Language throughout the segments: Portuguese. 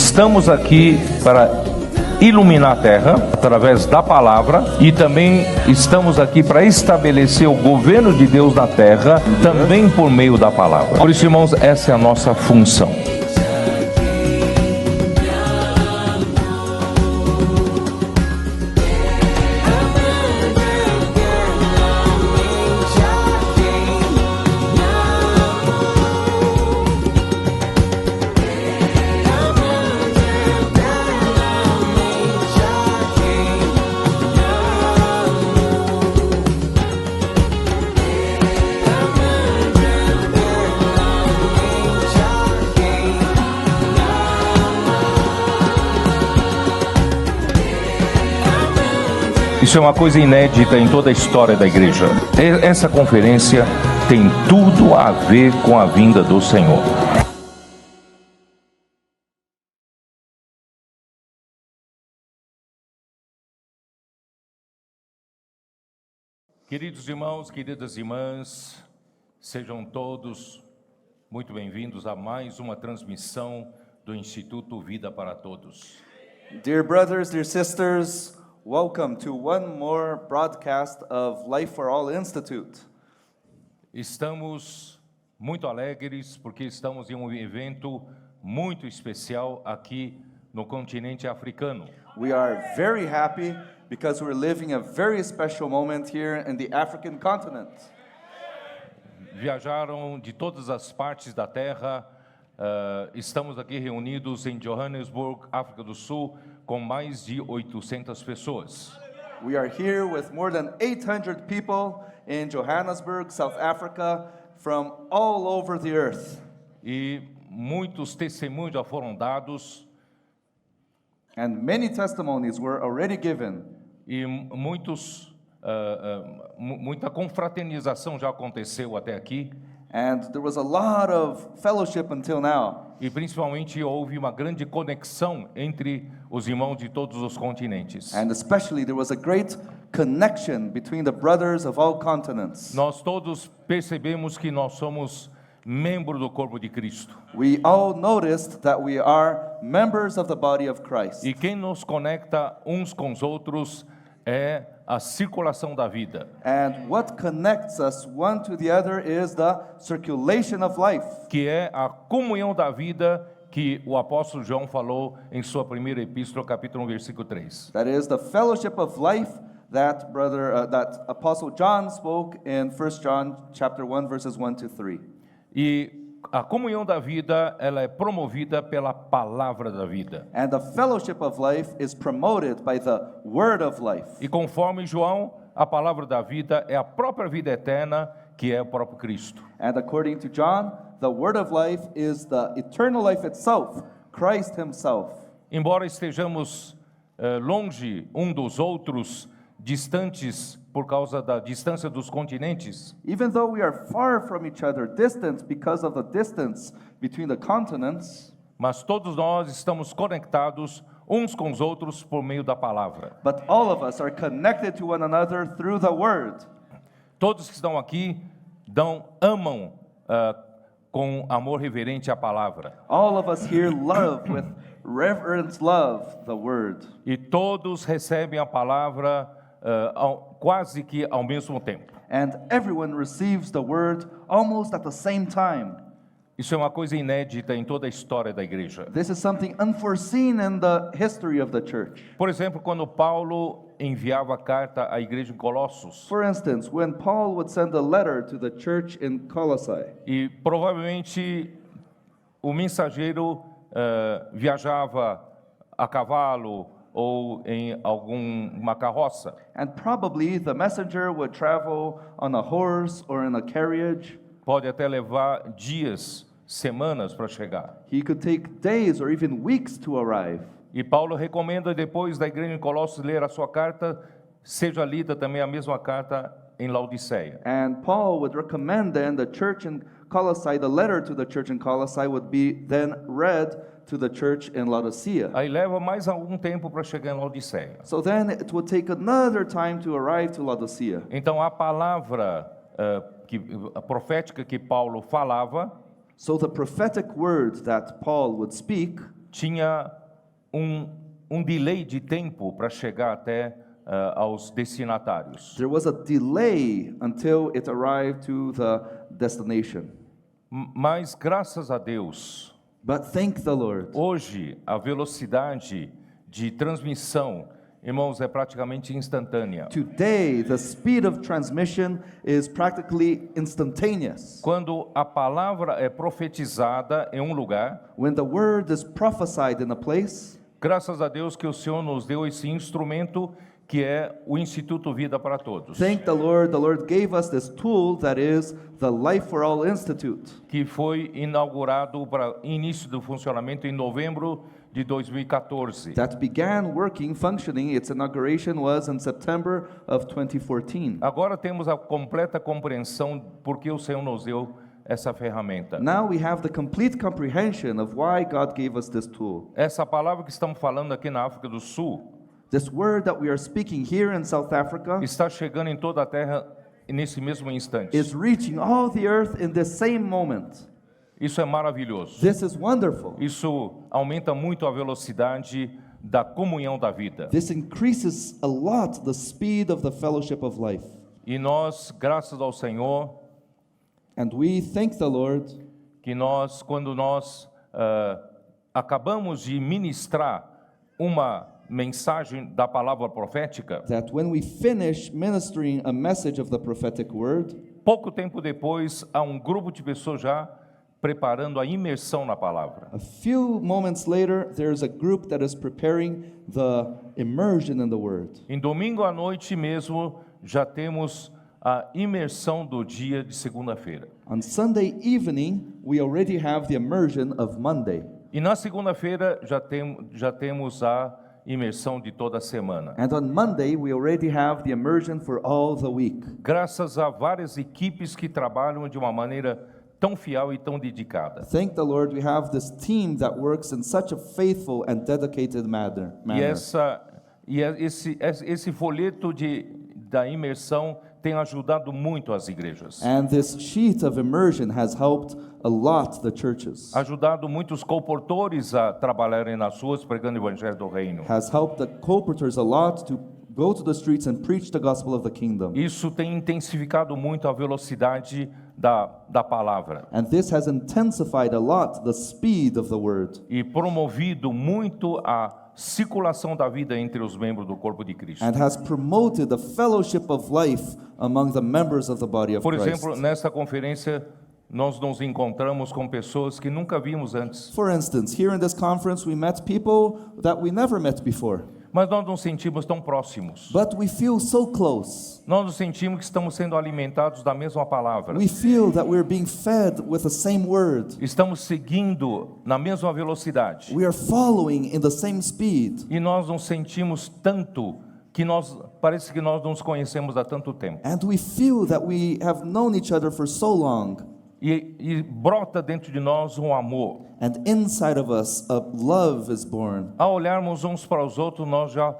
Estamos aqui para iluminar a terra através da palavra e também estamos aqui para estabelecer o governo de Deus na terra também por meio da palavra. Por isso, irmãos, essa é a nossa função. Isso é uma coisa inédita em toda a história da igreja. Essa conferência tem tudo a ver com a vinda do Senhor. Queridos irmãos, queridas irmãs, sejam todos muito bem-vindos a mais uma transmissão do Instituto Vida para Todos. Dear brothers, dear sisters, welcome to one more broadcast of Life for All Institute. Estamos muito alegres porque estamos em um evento muito especial aqui no continente africano. We are very happy because we're living a very special moment here in the African continent. Viajaram de todas as partes da terra. Estamos aqui reunidos em Johannesburg, África do Sul, com mais de 800 pessoas. We are here with more than 800 people in Johannesburg, South Africa, from all over the earth. E muitos testemunhos já foram dados. And many testimonies were already given. E muita confraternização já aconteceu até aqui. And there was a lot of fellowship until now. E principalmente houve uma grande conexão entre os irmãos de todos os continentes. And especially there was a great connection between the brothers of all continents. Nós todos percebemos que nós somos membros do corpo de Cristo. We all noticed that we are members of the body of Christ. E quem nos conecta uns com os outros é a circulação da vida. And what connects us one to the other is the circulation of life. Que é a comunhão da vida que o apóstolo João falou em sua primeira epístola, capítulo 1, versículo 3. That is the fellowship of life that that Apostle John spoke in 1 John chapter 1 verses 1 to 3. E a comunhão da vida, ela é promovida pela palavra da vida. And the fellowship of life is promoted by the word of life. E conforme João, a palavra da vida é a própria vida eterna, que é o próprio Cristo. And according to John, the word of life is the eternal life itself, Christ himself. Embora estejamos longe um dos outros, distantes por causa da distância dos continentes, Even though we are far from each other, distant because of the distance between the continents, mas todos nós estamos conectados uns com os outros por meio da palavra. but all of us are connected to one another through the word. Todos que estão aqui amam com amor reverente a palavra. All of us here love with reverent love the word. E todos recebem a palavra quase que ao mesmo tempo. And everyone receives the word almost at the same time. Isso é uma coisa inédita em toda a história da igreja. This is something unforeseen in the history of the church. Por exemplo, quando Paulo enviava a carta à igreja em Colossos, For instance, when Paul would send a letter to the church in Colossae, e provavelmente o mensageiro viajava a cavalo ou em alguma carroça. and probably the messenger would travel on a horse or in a carriage. Pode até levar dias, semanas para chegar. He could take days or even weeks to arrive. E Paulo recomenda depois da igreja em Colossos ler a sua carta, seja lida também a mesma carta em Laodiceia. And Paul would recommend then the church in Colossae, the letter to the church in Colossae would be then read to the church in Laodicea. Aí leva mais algum tempo para chegar em Laodiceia. So then it would take another time to arrive to Laodicea. Então a palavra a profética que Paulo falava, So the prophetic words that Paul would speak tinha um delay de tempo para chegar até aos destinatários. There was a delay until it arrived to the destination. Mas graças a Deus, But thank the Lord. hoje a velocidade de transmissão, irmãos, é praticamente instantânea. Today, the speed of transmission is practically instantaneous. Quando a palavra é profetizada em um lugar, When the word is prophesied in a place, graças a Deus que o Senhor nos deu esse instrumento que é o Instituto Vida para Todos, thank the Lord gave us this tool that is the Life for All Institute, que foi inaugurado para início do funcionamento em novembro de 2014. that began functioning. Its inauguration was in September of 2014. Agora temos a completa compreensão porque o Senhor nos deu essa ferramenta. Now we have the complete comprehension of why God gave us this tool. Essa palavra que estamos falando aqui na África do Sul This word that we are speaking here in South Africa está chegando em toda a terra nesse mesmo instante. is reaching all the earth in this same moment. Isso é maravilhoso. This is wonderful. Isso aumenta muito a velocidade da comunhão da vida. This increases a lot the speed of the fellowship of life. E nós, graças ao Senhor, And we thank the Lord que nós, quando nós acabamos de ministrar uma mensagem da palavra profética, that when we finish ministering a message of the prophetic word, pouco tempo depois há um grupo de pessoas já preparando a imersão na palavra. a few moments later, there's a group that is preparing the immersion in the word. Em domingo à noite mesmo já temos a imersão do dia de segunda-feira. On Sunday evening, we already have the immersion of Monday. E na segunda-feira já temos a imersão de toda a semana. And on Monday, we already have the immersion for all the week. Graças a várias equipes que trabalham de uma maneira tão fiel e tão dedicada. Thank the Lord, we have this team that works in such a faithful and dedicated manner. Esse folheto da imersão tem ajudado muito as igrejas. And this sheet of immersion has helped a lot the churches. Ajudado muitos colportores a trabalharem nas ruas pregando o evangelho do reino. Has helped the colporteurs a lot to go to the streets and preach the gospel of the kingdom. Isso tem intensificado muito a velocidade da palavra. And this has intensified a lot the speed of the word. E promovido muito a circulação da vida entre os membros do corpo de Cristo. And has promoted the fellowship of life among the members of the body of Por Christ. exemplo, nesta conferência nós nos encontramos com pessoas que nunca vimos antes. For instance, here in this conference we met people that we never met before. Mas nós nos sentimos tão próximos. But we feel so close. Nós nos sentimos que estamos sendo alimentados da mesma palavra. We feel that we're being fed with the same word. Estamos seguindo na mesma velocidade. We are following in the same speed. E nós nos sentimos tanto que parece que nós nos conhecemos há tanto tempo. And we feel that we have known each other for so long. E brota dentro de nós um amor. And inside of us, a love is born. Ao olharmos uns para os outros, nós já,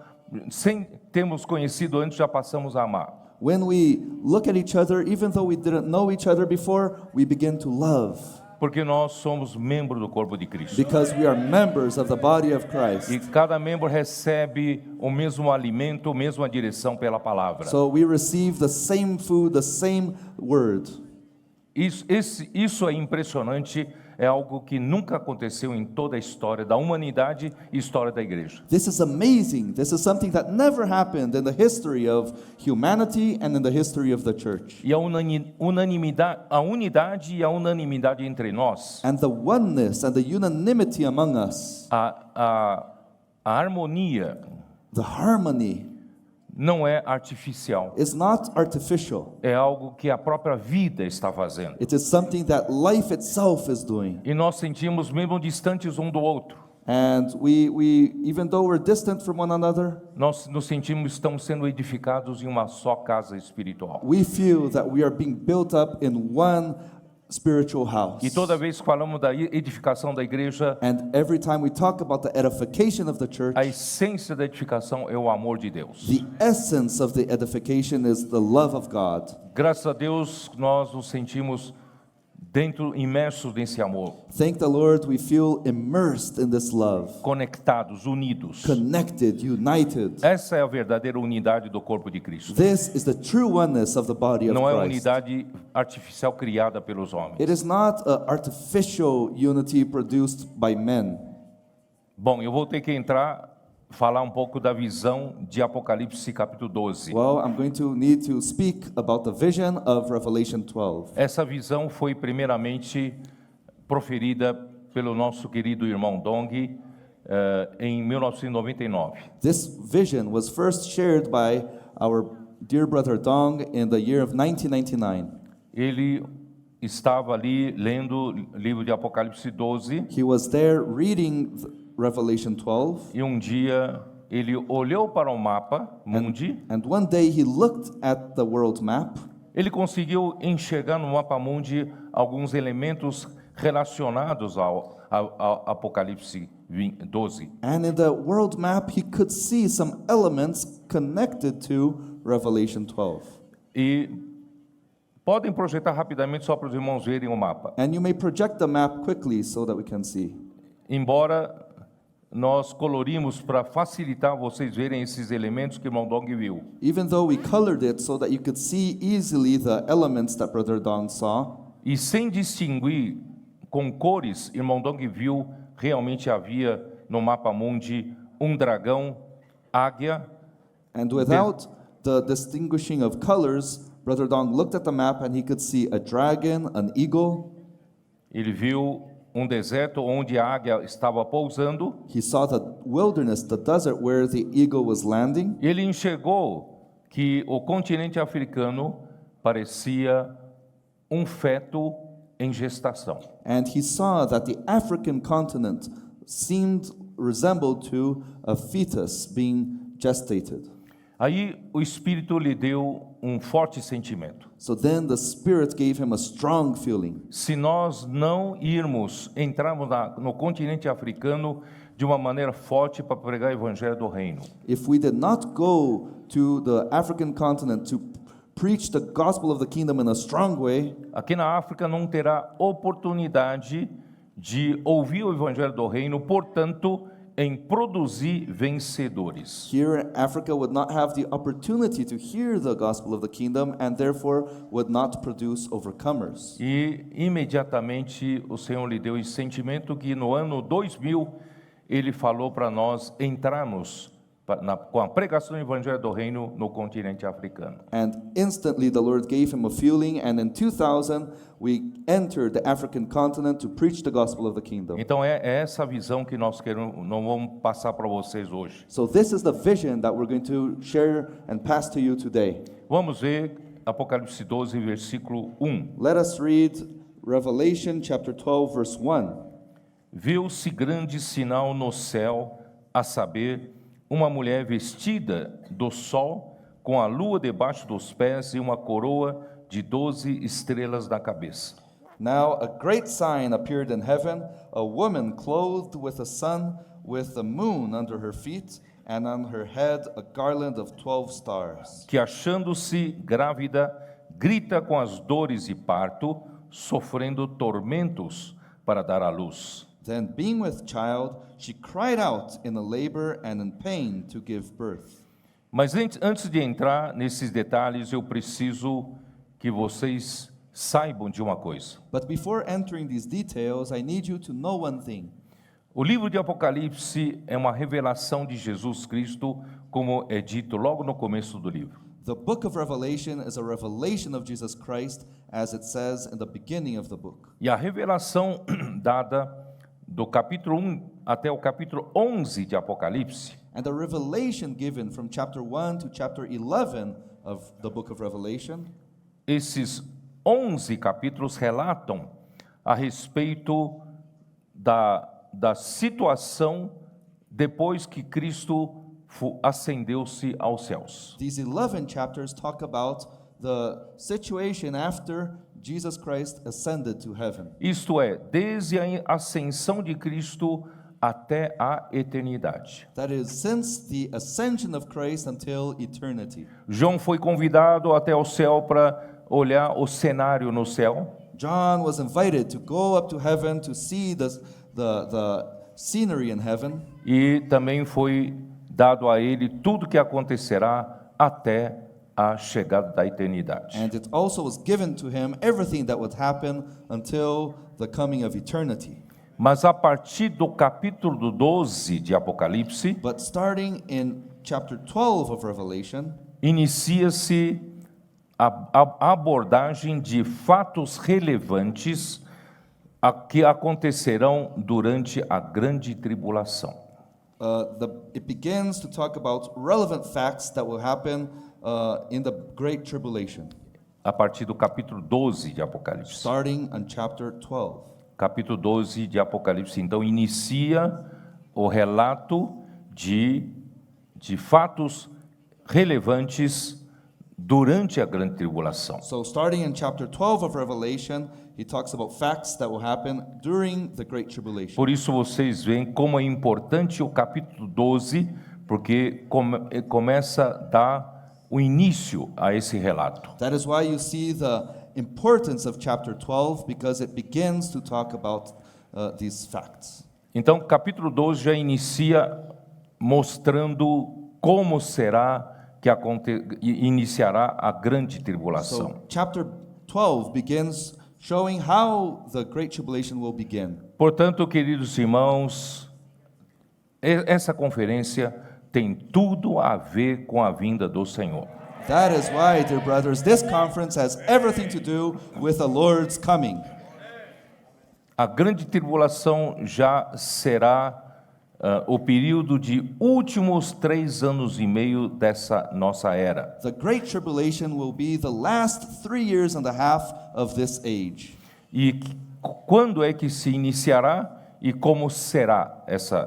sem termos conhecido antes, já passamos a amar. When we look at each other, even though we didn't know each other before, we begin to love. Porque nós somos membros do corpo de Cristo. Because we are members of the body of Christ. E cada membro recebe o mesmo alimento, a mesma direção pela palavra. So we receive the same food, the same word. Isso é impressionante, é algo que nunca aconteceu em toda a história da humanidade e história da igreja. This is amazing. This is something that never happened in the history of humanity and in the history of the church. E a unidade e a unanimidade entre nós, And the oneness and the unanimity among us, a harmonia the harmony, não é artificial. is not artificial. É algo que a própria vida está fazendo. It is something that life itself is doing. E nós sentimos mesmo distantes um do outro. And we even though we're distant from one another, Nós nos sentimos estamos sendo edificados em uma só casa espiritual. we feel that we are being built up in one spiritual house. E toda vez que falamos da edificação da igreja, And every time we talk about the edification of the church, a essência da edificação é o amor de Deus. the essence of the edification is the love of God. Graças a Deus nós nos sentimos imersos nesse amor, Thank the Lord, we feel immersed in this love, conectados, unidos. connected, united. Essa é a verdadeira unidade do corpo de Cristo. This is the true oneness of the body of Não é Christ. unidade artificial criada pelos homens. It is not an artificial unity produced by men. Bom, eu vou ter que falar um pouco da visão de Apocalipse capítulo 12. Well, I'm going to need to speak about the vision of Revelation 12. Essa visão foi primeiramente proferida pelo nosso querido irmão Dong em 1999. This vision was first shared by our dear brother Dong in the year of 1999. Ele estava ali lendo o livro de Apocalipse 12 He was there reading Revelation 12, e um dia ele olhou para o mapa mundi. and one day he looked at the world map. Ele conseguiu enxergar no mapa mundi alguns elementos relacionados ao Apocalipse 12. And in the world map, he could see some elements connected to Revelation 12. E podem projetar rapidamente só para os irmãos verem o mapa. And you may project the map quickly so that we can see. Embora nós colorimos para facilitar vocês verem esses elementos que o irmão Dong viu. Even though we colored it so that you could see easily the elements that Brother Dong saw, E sem distinguir com cores, irmão Dong viu, realmente havia no mapa mundi um dragão, águia, and without the distinguishing of colors, Brother Dong looked at the map and he could see a dragon, an eagle. ele viu um deserto onde a águia estava pousando. He saw the wilderness, the desert where the eagle was landing. Ele enxergou que o continente africano parecia um feto em gestação. And he saw that the African continent resembled to a fetus being gestated. Aí o Espírito lhe deu um forte sentimento. So then the Spirit gave him a strong feeling. Se nós não entrarmos no continente africano de uma maneira forte para pregar o evangelho do reino, If we did not go to the African continent to preach the gospel of the kingdom in a strong way, aqui na África não terá oportunidade de ouvir o evangelho do reino, portanto, em produzir vencedores. here in Africa would not have the opportunity to hear the gospel of the kingdom and therefore would not produce overcomers. E imediatamente o Senhor lhe deu esse sentimento que no ano 2000 ele falou para nós entrarmos com a pregação do evangelho do reino no continente africano. And instantly the Lord gave him a feeling, and in 2000 we entered the African continent to preach the gospel of the kingdom. Então é essa visão que nós não vamos passar para vocês hoje. So this is the vision that we're going to share and pass to you today. Vamos ver Apocalipse 12, versículo 1. Let us read Revelation chapter 12 verse 1. Viu-se grande sinal no céu, a saber, uma mulher vestida do sol, com a lua debaixo dos pés e uma coroa de 12 estrelas na cabeça. Now a great sign appeared in heaven, a woman clothed with a sun, with the moon under her feet, and on her head a garland of 12 stars. Que achando-se grávida, grita com as dores de parto, sofrendo tormentos para dar à luz. Then, being with child, she cried out in labor and in pain to give birth. Mas antes de entrar nesses detalhes, eu preciso que vocês saibam de uma coisa. But before entering these details, I need you to know one thing. O livro de Apocalipse é uma revelação de Jesus Cristo, como é dito logo no começo do livro. The book of Revelation is a revelation of Jesus Christ, as it says in the beginning of the book. E a revelação dada do capítulo 1 até o capítulo 11 de Apocalipse And the revelation given from chapter 1 to chapter 11 of the book of Revelation, esses 11 capítulos relatam a respeito da situação depois que Cristo ascendeu-se aos céus. these 11 chapters talk about the situation after Jesus Christ ascended to heaven. Isto é, desde a ascensão de Cristo até a eternidade. That is, since the ascension of Christ until eternity. João foi convidado até o céu para olhar o cenário no céu. John was invited to go up to heaven to see the scenery in heaven. E também foi dado a ele tudo que acontecerá até a chegada da eternidade. And it also was given to him everything that would happen until the coming of eternity. Mas a partir do capítulo 12 de Apocalipse, But starting in chapter 12 of Revelation, inicia-se a abordagem de fatos relevantes que acontecerão durante a grande tribulação. it begins to talk about relevant facts that will happen in the Great Tribulation, A partir do capítulo 12 de Apocalipse. starting on chapter 12. Capítulo 12 de Apocalipse, então, inicia o relato de fatos relevantes durante a grande tribulação. So starting in chapter 12 of Revelation, he talks about facts that will happen during the Great Tribulation. Por isso vocês veem como é importante o capítulo 12, porque começa a dar o início a esse relato. That is why you see the importance of chapter 12, because it begins to talk about these facts. Então, capítulo 12 já inicia mostrando como será que iniciará a grande tribulação. So chapter 12 begins showing how the Great Tribulation will begin. Portanto, queridos irmãos, essa conferência tem tudo a ver com a vinda do Senhor. That is why, dear brothers, this conference has everything to do with the Lord's coming. A grande tribulação já será o período de últimos 3 anos e meio dessa nossa era. The Great Tribulation will be the last 3 years and a half of this age. E quando é que se iniciará e como será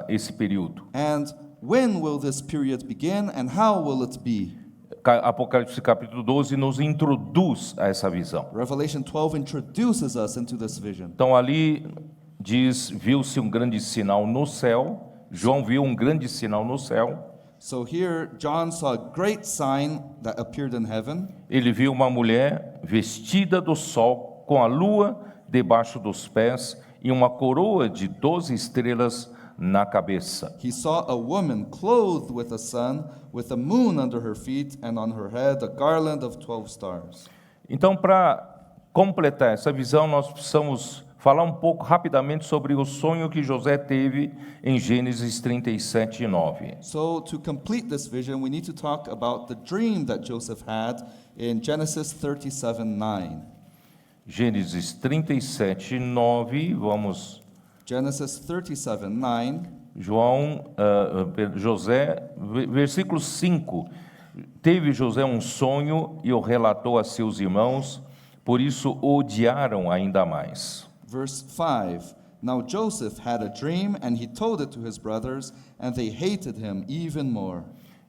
esse período? And when will this period begin and how will it be? Apocalipse capítulo 12 nos introduz a essa visão. Revelation 12 introduces us into this vision. Então ali diz, viu-se um grande sinal no céu. João viu um grande sinal no céu. So here John saw a great sign that appeared in heaven. Ele viu uma mulher vestida do sol, com a lua debaixo dos pés e uma coroa de 12 estrelas na cabeça. He saw a woman clothed with the sun, with the moon under her feet, and on her head a garland of 12 stars. Então, para completar essa visão, nós precisamos falar um pouco rapidamente sobre o sonho que José teve em Gênesis 37:9. So to complete this vision, we need to talk about the dream that Joseph had in Genesis 37:9. Gênesis 37:9, vamos. Genesis 37:9. José, versículo 5. Teve José um sonho e o relatou a seus irmãos, por isso o odiaram ainda mais. Verse 5. Now Joseph had a dream, and he told it to his brothers, and they hated him even more.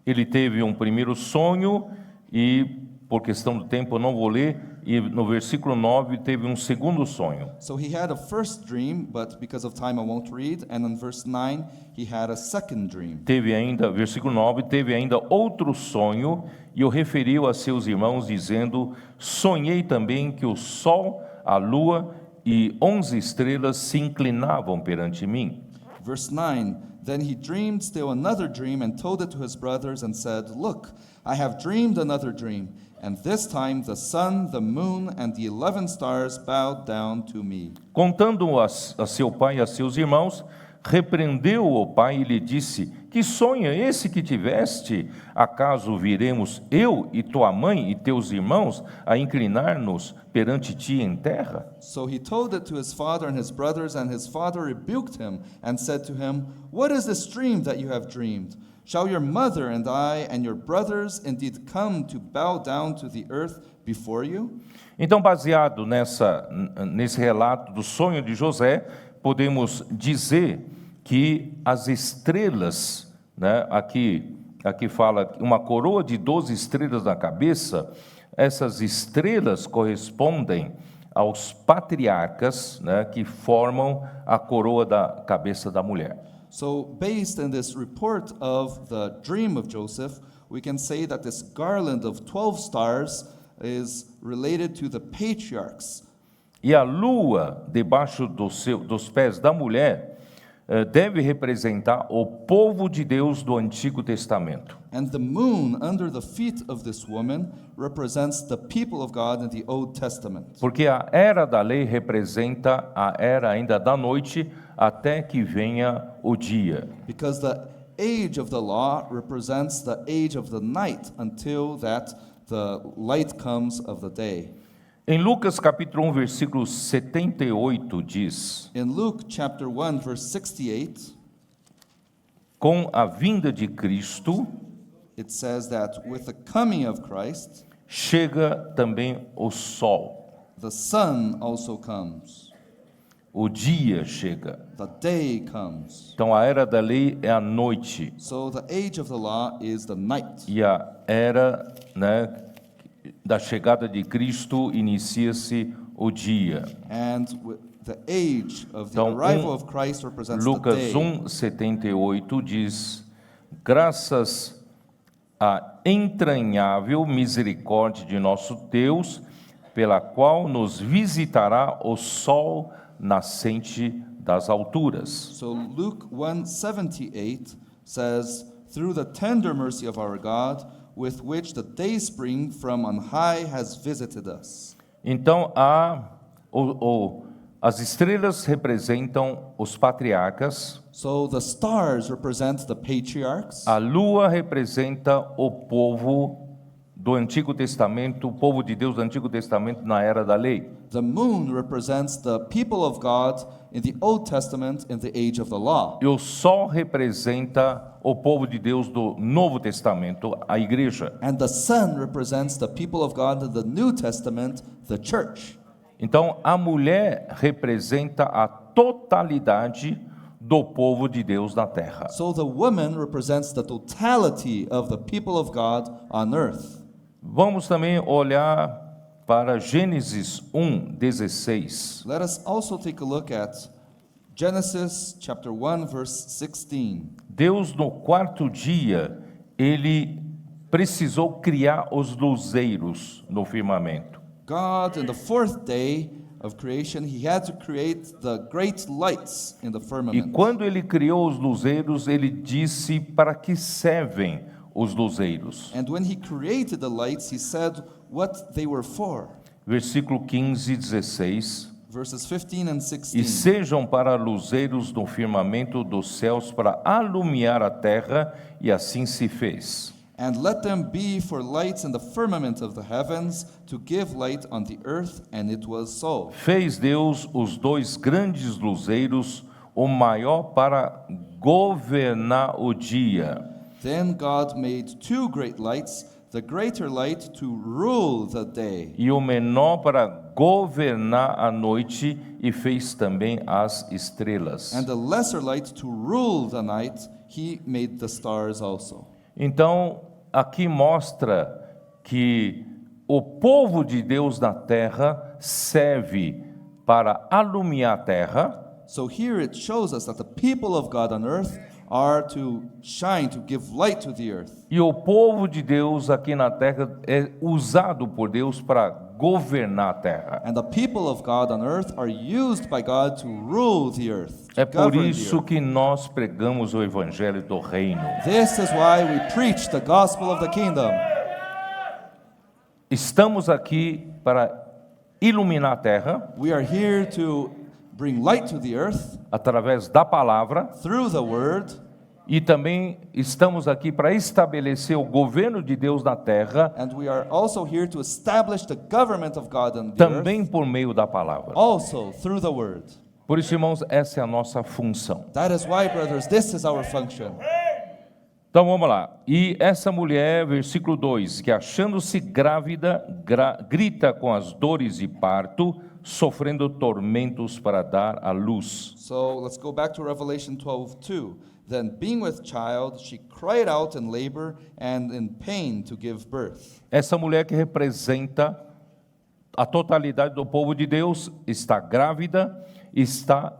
Ele teve um primeiro sonho e, por questão do tempo, eu não vou ler, e no versículo 9 teve um segundo sonho. So he had a first dream, but because of time I won't read. And in verse 9, he had a second dream. Teve ainda, versículo 9, teve ainda outro sonho e o referiu a seus irmãos, dizendo: sonhei também que o sol, a lua e 11 estrelas se inclinavam perante mim. Verse 9, then he dreamed still another dream and told it to his brothers and said, look, I have dreamed another dream, and this time the sun, the moon, and the 11 stars bowed down to me. Contando a seu pai e a seus irmãos, repreendeu o pai e lhe disse: que sonho é esse que tiveste? Acaso viremos eu e tua mãe e teus irmãos a inclinar-nos perante ti em terra? So he told it to his father and his brothers, and his father rebuked him and said to him, what is this dream that you have dreamed? Shall your mother and I and your brothers indeed come to bow down to the earth before you? Então, baseado nesse relato do sonho de José, podemos dizer que as estrelas, né, aqui fala uma coroa de 12 estrelas na cabeça, essas estrelas correspondem aos patriarcas, né, que formam a coroa da cabeça da mulher. So based on this report of the dream of Joseph, we can say that this garland of 12 stars is related to the patriarchs. E a lua debaixo dos pés da mulher deve representar o povo de Deus do Antigo Testamento. And the moon under the feet of this woman represents the people of God in the Old Testament. Porque a era da lei representa a era ainda da noite até que venha o dia. Because the age of the law represents the age of the night until that the light comes of the day. Em Lucas capítulo 1, versículo 78 diz: In Luke chapter 1 verse 68, com a vinda de Cristo it says that with the coming of Christ, chega também o sol. the sun also comes. O dia chega. The day comes. Então a era da lei é a noite So the age of the law is the night. e a era, da chegada de Cristo inicia-se o dia. And the age of the Então, arrival of Christ represents the Lucas day. 1:78 diz: graças à entranhável misericórdia de nosso Deus, pela qual nos visitará o sol nascente das alturas. So Luke 1:78 says, through the tender mercy of our God, with which the dayspring from on high has visited us. Então as estrelas representam os patriarcas, So the stars represent the patriarchs. a lua representa o povo do Antigo Testamento, o povo de Deus do Antigo Testamento na era da lei. The moon represents the people of God in the Old Testament in the age of the law. E o sol representa o povo de Deus do Novo Testamento, a igreja. And the sun represents the people of God in the New Testament, the church. Então, a mulher representa a totalidade do povo de Deus na terra. So the woman represents the totality of the people of God on earth. Vamos também olhar para Gênesis 1:16. Let us also take a look at Genesis chapter 1 verse 16. Deus no quarto dia, ele precisou criar os luzeiros no firmamento. God, in the fourth day of creation, he had to create the great lights in the E firmament. quando ele criou os luzeiros, ele disse para que servem os luzeiros. And when he created the lights, he said what they were for. Versículo 15 e 16. Verses 15 and E 16. sejam para luzeiros no firmamento dos céus para alumiar a terra, e assim se fez. And let them be for lights in the firmament of the heavens, to give light on the earth, and it was so. Fez Deus os dois grandes luzeiros, o maior para governar o dia, Then God made two great lights, the greater light to rule the day, e o menor para governar a noite, e fez também as estrelas. and the lesser light to rule the night. He made the stars also. Então, aqui mostra que o povo de Deus na terra serve para alumiar a terra, So here it shows us that the people of God on earth are to shine, to give light to the earth. e o povo de Deus aqui na terra é usado por Deus para governar a terra. And the people of God on earth are used by God to rule the earth. To É por govern the isso earth. que nós pregamos o evangelho do reino. This is why we preach the gospel of the kingdom. Estamos aqui para iluminar a terra We are here to bring light to the earth através da palavra, through the word, e também estamos aqui para estabelecer o governo de Deus na terra, and we are also here to establish the government of God on the também earth, por meio da palavra. also through the word. Por isso, irmãos, essa é a nossa função. That is why, brothers, this is our function. Então vamos lá. E essa mulher, versículo 2, que achando-se grávida, grita com as dores de parto, sofrendo tormentos para dar à luz. So let's go back to Revelation 12:2. Then, being with child, she cried out in labor and in pain to give birth. Essa mulher que representa a totalidade do povo de Deus está grávida, está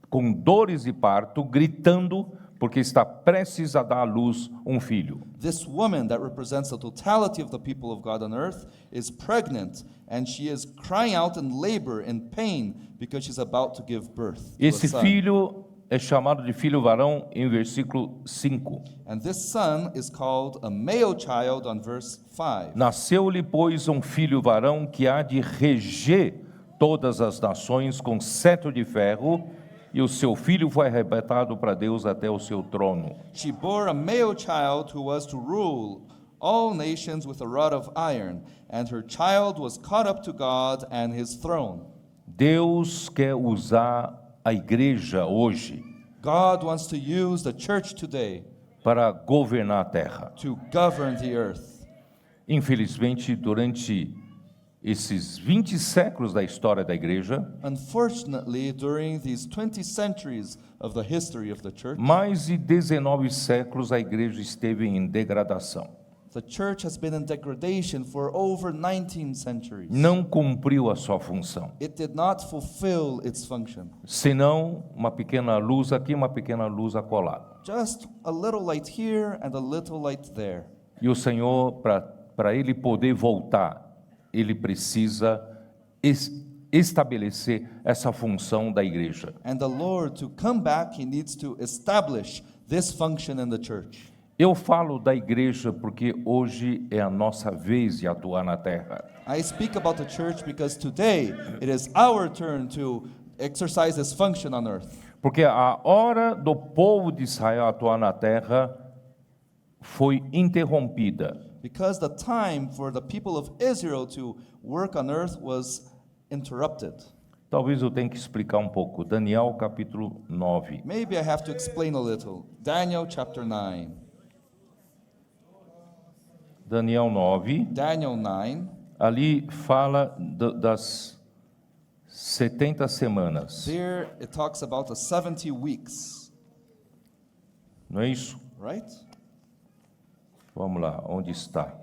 com dores de parto, gritando porque está prestes a dar à luz um filho. This woman that represents the totality of the people of God on earth is pregnant, and she is crying out in labor and pain because she's about to give birth to a Esse son. filho é chamado de filho varão em versículo 5. And this son is called a male child on verse 5. Nasceu-lhe, pois, um filho varão que há de reger todas as nações com cetro de ferro, e o seu filho foi arrebatado para Deus até o seu trono. She bore a male child who was to rule all nations with a rod of iron, and her child was caught up to God and his throne. Deus quer usar a igreja hoje God wants to use the church today para governar a terra. to govern the earth. Infelizmente, durante esses 20 séculos da história da igreja, Unfortunately, during these 20 centuries of the history of the church, mais de 19 séculos a igreja esteve em degradação. the church has been in degradation for over 19 centuries. Não cumpriu a sua função. It did not fulfill its function. Senão, uma pequena luz aqui, uma pequena luz acolá. Just a little light here and a little light there. E o Senhor, para Ele poder voltar, Ele precisa estabelecer essa função da igreja. And the Lord, to come back, He needs to establish this function in the church. Eu falo da igreja porque hoje é a nossa vez de atuar na terra. I speak about the church because today it is our turn to exercise this function on earth. Porque a hora do povo de Israel atuar na terra foi interrompida. Because the time for the people of Israel to work on earth was interrupted. Talvez eu tenha que explicar um pouco. Daniel capítulo 9. Maybe I have to explain a little. Daniel chapter 9. Daniel 9, Daniel 9. ali fala das 70 semanas. There it talks about the 70 weeks, Não é isso? right? Vamos lá, onde está?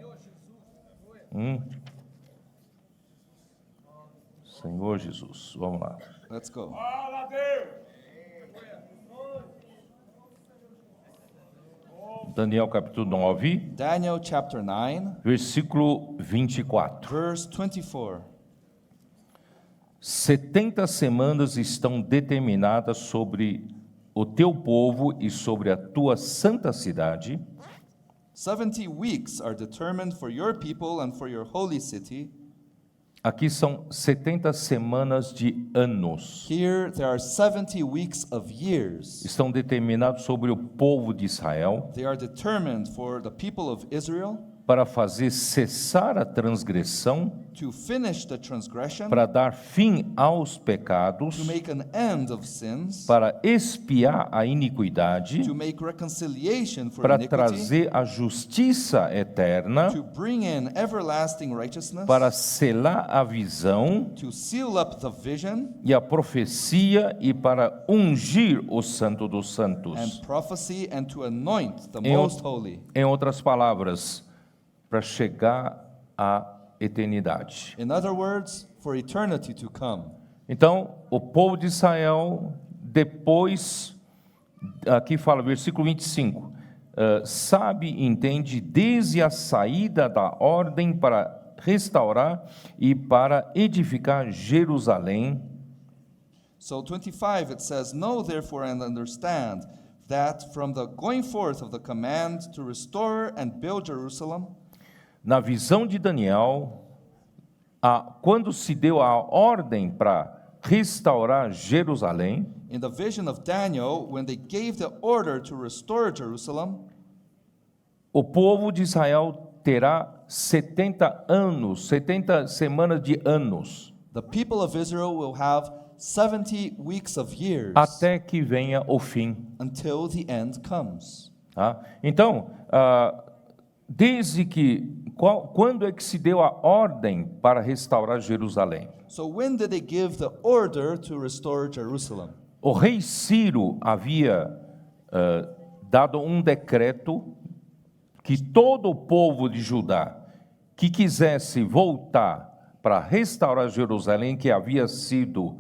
Senhor Jesus, vamos lá. Let's go. Daniel capítulo 9, Daniel chapter 9, versículo 24. verse 24. 70 semanas estão determinadas sobre o teu povo e sobre a tua santa cidade, 70 weeks are determined for your people and for your holy city. Aqui são 70 semanas de anos. Here there are 70 weeks of years. Estão determinados sobre o povo de Israel They are determined for the people of Israel para fazer cessar a transgressão, to finish the transgression, para dar fim aos pecados, to make an end of sins, para expiar a iniquidade, to make reconciliation for para iniquity, trazer a justiça eterna, to bring in everlasting righteousness, para selar a visão to seal up the vision e a profecia e para ungir o Santo dos Santos. and prophecy, and to anoint the Em most holy. Em outras palavras, para chegar à eternidade. In other words, for eternity to come. Então, o povo de Israel, depois, aqui fala, versículo 25, sabe e entende desde a saída da ordem para restaurar e para edificar Jerusalém, So 25 it says, "Know therefore and understand that from the going forth of the command to restore and build Jerusalem, na visão de Daniel, quando se deu a ordem para restaurar Jerusalém, in the vision of Daniel, when they gave the order to restore Jerusalem, o povo de Israel terá 70 anos, 70 semanas de anos, the people of Israel will have 70 weeks of years até que venha o fim. until the end comes. Tá? Então, desde que, quando é que se deu a ordem para restaurar Jerusalém? So when did they give the order to restore Jerusalem? O rei Ciro havia dado um decreto que todo o povo de Judá que quisesse voltar para restaurar Jerusalém, que havia sido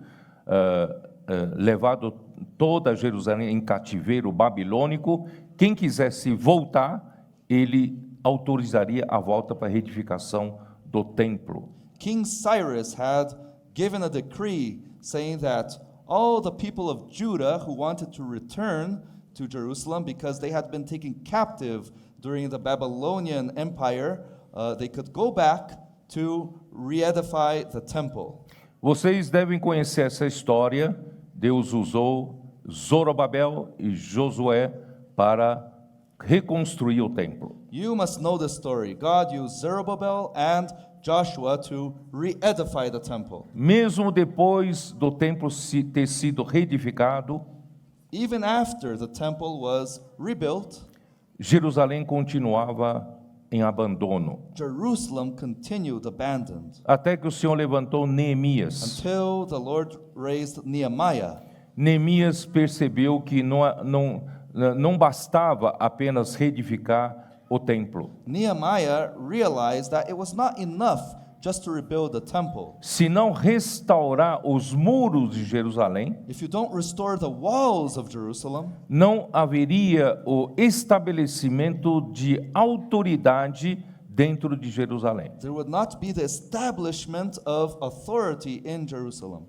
levado toda Jerusalém em cativeiro babilônico, quem quisesse voltar, ele autorizaria a volta para a reedificação do templo. King Cyrus had given a decree saying that all the people of Judah who wanted to return to Jerusalem because they had been taken captive during the Babylonian Empire, they could go back to re-edify the temple. Vocês devem conhecer essa história. Deus usou Zorobabel e Josué para reconstruir o templo. You must know this story. God used Zerubbabel and Joshua to re-edify the temple. Mesmo depois do templo ter sido reedificado, Even after the temple was rebuilt, Jerusalém continuava em abandono, Jerusalem continued abandoned até que o Senhor levantou Neemias. until the Lord raised Nehemiah. Neemias percebeu que não bastava apenas reedificar o templo. Nehemiah realized that it was not enough just to rebuild the temple. Se não restaurar os muros de Jerusalém, If you don't restore the walls of Jerusalem, não haveria o estabelecimento de autoridade dentro de Jerusalém. there would not be the establishment of authority in Jerusalem.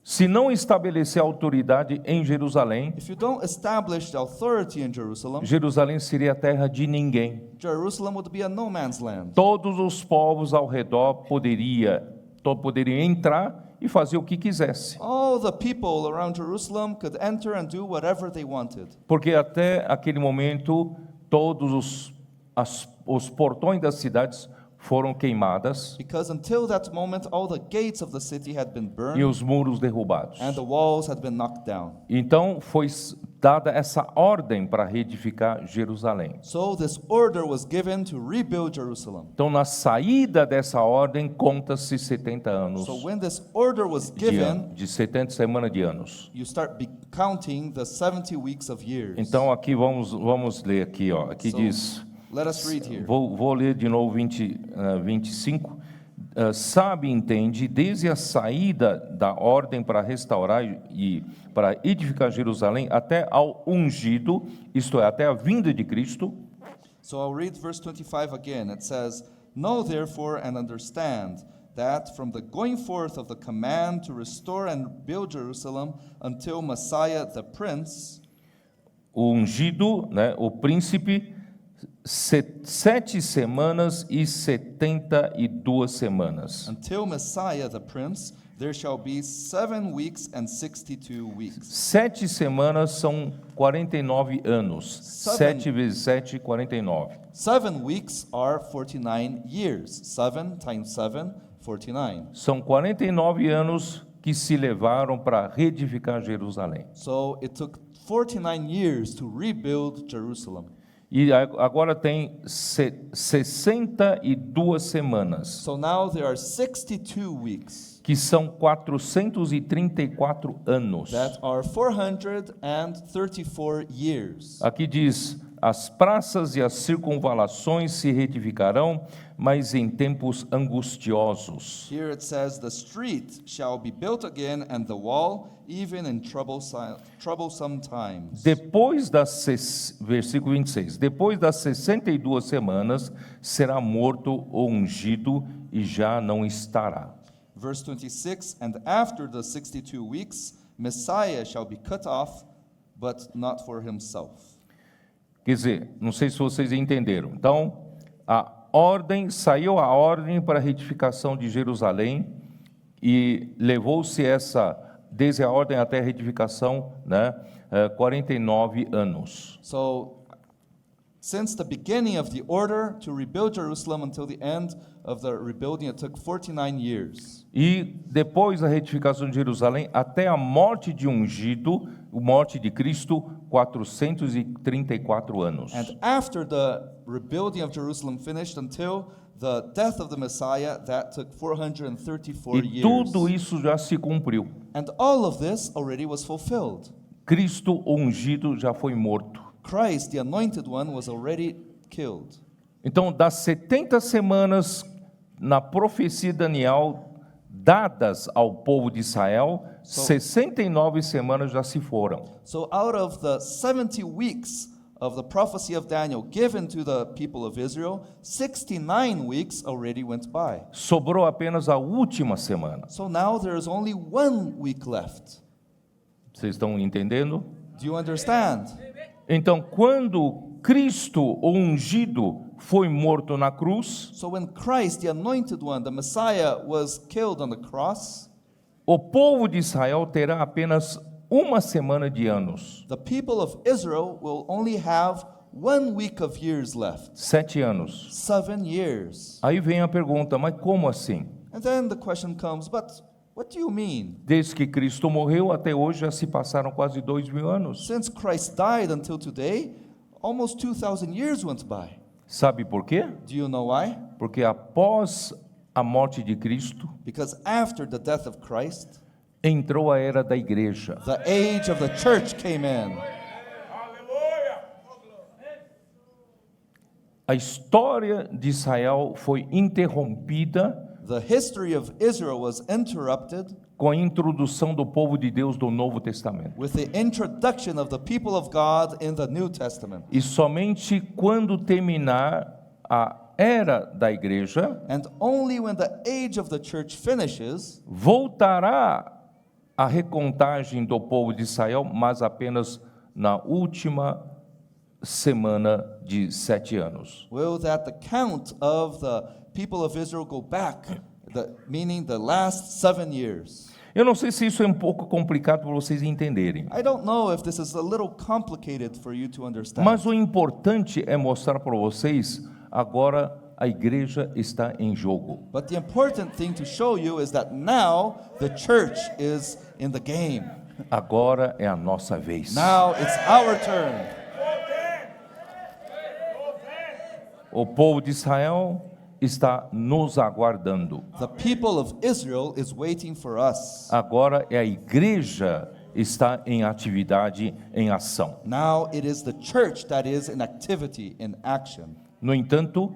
Se não estabelecer autoridade em Jerusalém, If you don't establish the authority in Jerusalem, Jerusalém seria terra de ninguém. Jerusalem would be a no man's land. Todos os povos ao redor poderiam entrar e fazer o que quisesse. All the people around Jerusalem could enter and do whatever they wanted. Porque até aquele momento, todos os portões das cidades foram queimadas Because until that moment, all the gates of the city had been e burned os muros derrubados. and the walls had been knocked down. Então foi dada essa ordem para reedificar Jerusalém. So this order was given to rebuild Jerusalem. Então na saída dessa ordem conta-se 70 anos So when this order was given, de 70 semanas de anos. you start counting the 70 weeks of years. Então aqui vamos ler aqui, ó. Aqui So, diz, let us read here. vou ler de novo 25. Sabe, entende, desde a saída da ordem para restaurar e para edificar Jerusalém até ao ungido, isto é, até a vinda de Cristo. So I'll read verse 25 again. It says, "Know therefore and understand that from the going forth of the command to restore and build Jerusalem until Messiah the Prince, O ungido, né, o príncipe, 7 semanas e 72 semanas. until Messiah the Prince, there shall be 7 weeks and 62 weeks." 7 semanas são 49 anos. 7 vezes 7, 49. 7 weeks are 49 years. 7 times 7, 49. São 49 anos que se levaram para reedificar Jerusalém. So it took 49 years to rebuild Jerusalem. E agora tem 62 semanas, So now there are 62 weeks. que são 434 anos. That are 434 years. Aqui diz: as praças e as circunvalações se reedificarão, mas em tempos angustiosos. Here it says, "The street shall be built again, and the wall, even in troublesome times." Depois versículo 26, depois das 62 semanas, será morto o ungido e já não estará. Verse 26, "And after the 62 weeks, Messiah shall be cut off, but not for himself." Quer dizer, não sei se vocês entenderam. Então, saiu a ordem para a reedificação de Jerusalém e levou-se desde a ordem até a reedificação, 49 anos. So, since the beginning of the order to rebuild Jerusalem until the end of the rebuilding, it took 49 years. E depois da reedificação de Jerusalém, até a morte de ungido, a morte de Cristo, 434 anos. And after the rebuilding of Jerusalem finished until the death of the Messiah, that took 434 E years. tudo isso já se cumpriu. And all of this already was fulfilled. Cristo, o ungido, já foi morto. Christ, the anointed one, was already killed. Então, das 70 semanas na profecia de Daniel, dadas ao povo de Israel, 69 semanas já se foram. So out of the 70 weeks of the prophecy of Daniel given to the people of Israel, 69 weeks already went by. Sobrou apenas a última semana. So now there is only 1 week left. Vocês estão entendendo? Do you understand? Então, quando Cristo, o ungido, foi morto na cruz, So when Christ, the anointed one, the Messiah, was killed on the cross, o povo de Israel terá apenas uma semana de anos, the people of Israel will only have 1 week of years left. 7 anos. 7 years. Aí vem a pergunta, mas como assim? And then the question comes, but what do you mean? Desde que Cristo morreu até hoje já se passaram quase 2.000 anos. Since Christ died until today, almost 2,000 years went by. Sabe por quê? Do you know why? Porque após a morte de Cristo, Because after the death of Christ, entrou a era da igreja. the age of the church came in. A história de Israel foi interrompida The history of Israel was interrupted com a introdução do povo de Deus do Novo Testamento. with the introduction of the people of God in the New Testament. E somente quando terminar a era da igreja, And only when the age of the church finishes, voltará a recontagem do povo de Israel, mas apenas na última semana de 7 anos. will that the count of the people of Israel go back, meaning the last 7 years. Eu não sei se isso é um pouco complicado para vocês entenderem, I don't know if this is a little complicated for you to understand. mas o importante é mostrar para vocês, agora a igreja está em jogo. But the important thing to show you is that now the church is in the game. Agora é a nossa vez. Now it's our turn. O povo de Israel está nos aguardando. The people of Israel is waiting for us. Agora é a igreja está em atividade, em ação. Now it is the church that is in activity, in action. No entanto,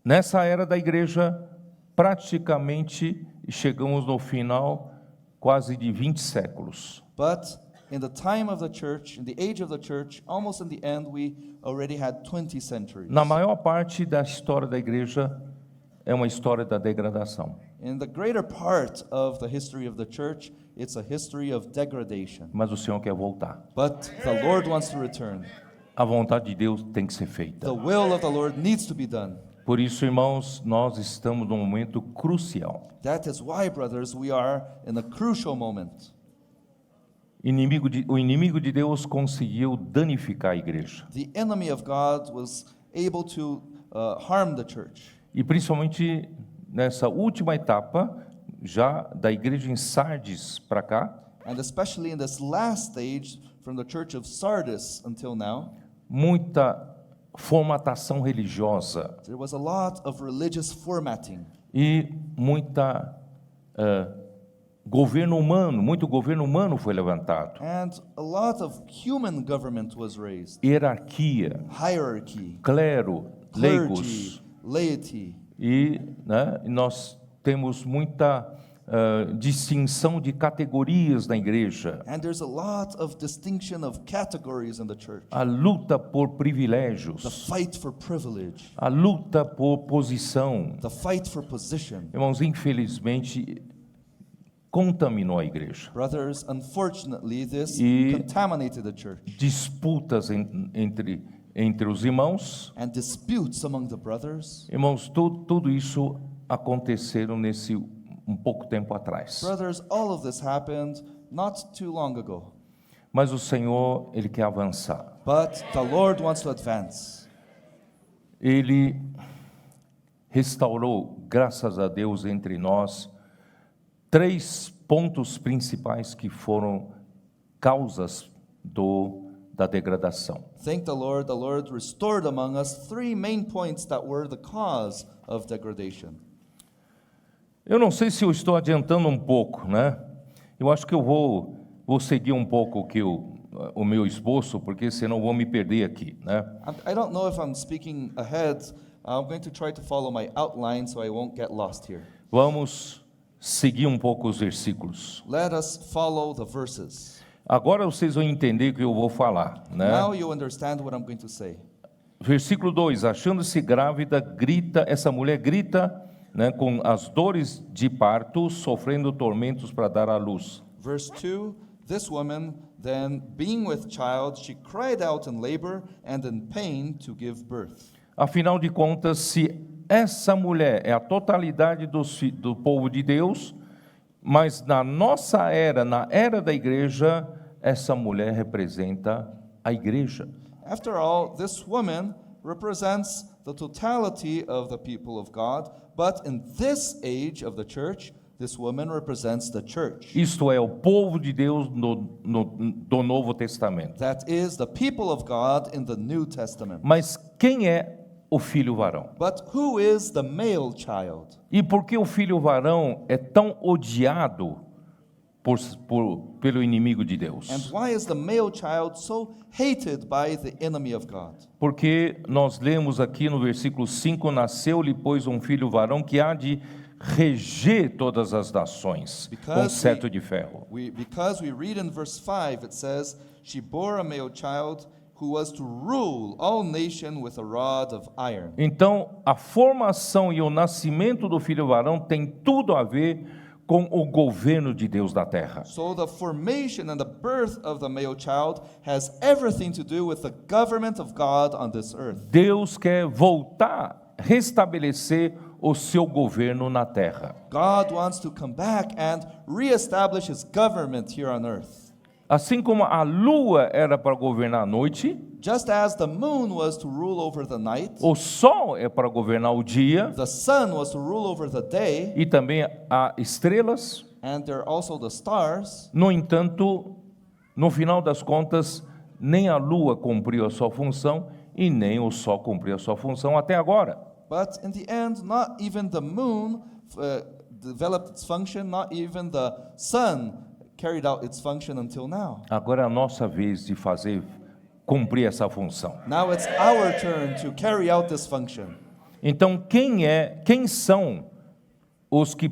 nessa era da igreja, praticamente chegamos no final quase de 20 séculos. But in the time of the church, in the age of the church, almost in the end, we already had 20 centuries. Na maior parte da história da igreja é uma história da degradação. In the greater part of the history of the church, it's a history of degradation. Mas o Senhor quer voltar. But the Lord wants to return. A vontade de Deus tem que ser feita. The will of the Lord needs to be done. Por isso, irmãos, nós estamos num momento crucial. That is why, brothers, we are in a crucial moment. O inimigo de Deus conseguiu danificar a igreja. The enemy of God was able to harm the church. E principalmente nessa última etapa, já da igreja em Sardes para cá, And especially in this last stage, from the church of Sardis until now, muita formatação religiosa there was a lot of religious formatting e muita muito governo humano foi levantado. and a lot of human government was raised. Hierarquia, Hierarchy, clero, leigos. clergy, laity. E nós temos muita distinção de categorias na igreja. And there's a lot of distinction of categories in the church. A luta por The privilégios, fight for privilege, a luta por posição. the fight for position. Irmãos, infelizmente, contaminou a igreja. Brothers, unfortunately, this E- contaminated the church. Disputas entre os irmãos. And disputes among the brothers. Irmãos, tudo isso aconteceram nesse um pouco tempo atrás. Brothers, all of this happened not too long ago. Mas o Senhor, Ele quer avançar. But the Lord wants to advance. Ele restaurou, graças a Deus, entre nós, 3 pontos principais que foram causas da degradação. Thank the Lord restored among us 3 main points that were the cause of degradation. Eu não sei se eu estou adiantando um pouco, né? Eu acho que eu vou seguir um pouco aqui o meu esboço, porque senão eu vou me perder aqui, né? I don't know if I'm speaking ahead. I'm going to try to follow my outline so I won't get lost here. Vamos seguir um pouco os versículos. Let us follow the verses. Agora vocês vão entender o que eu vou falar, né? Now you understand what I'm going to say. Versículo 2, achando-se grávida, essa mulher grita, né, com as dores de parto, sofrendo tormentos para dar à luz. Verse 2, this woman, then being with child, she cried out in labor and in pain to give birth. Afinal de contas, se essa mulher é a totalidade do povo de Deus, mas na nossa era, na era da igreja, essa mulher representa a igreja. After all, this woman represents the totality of the people of God, but in this age of the church, this woman represents the church. Isto é, o povo de Deus do Novo Testamento. That is the people of God in the New Testament. Mas quem é o filho varão? But who is the male child? E por que o filho varão é tão odiado pelo inimigo de Deus? And why is the male child so hated by the enemy of God? Porque nós lemos aqui no versículo 5, nasceu-lhe, pois, um filho varão que há de reger todas as nações com cetro de ferro. Because we read in verse 5, it says, she bore a male child who was to rule all nation with a rod of iron. Então, a formação e o nascimento do filho varão tem tudo a ver com o governo de Deus na terra. So the formation and the birth of the male child has everything to do with the government of God on this earth. Deus quer voltar, restabelecer o seu governo na terra. God wants to come back and reestablish his government here on earth. Assim como a lua era para governar a noite, Just as the moon was to rule over the night, o sol é para governar o dia, the sun was to rule over the day, e também há estrelas. and there are also the stars. No entanto, no final das contas, nem a lua cumpriu a sua função e nem o sol cumpriu a sua função até agora. But in the end, not even the moon developed its function, not even the sun carried out its function until now. Agora é a nossa vez de cumprir essa função. Now it's our turn to carry out this function. Então, quem são os que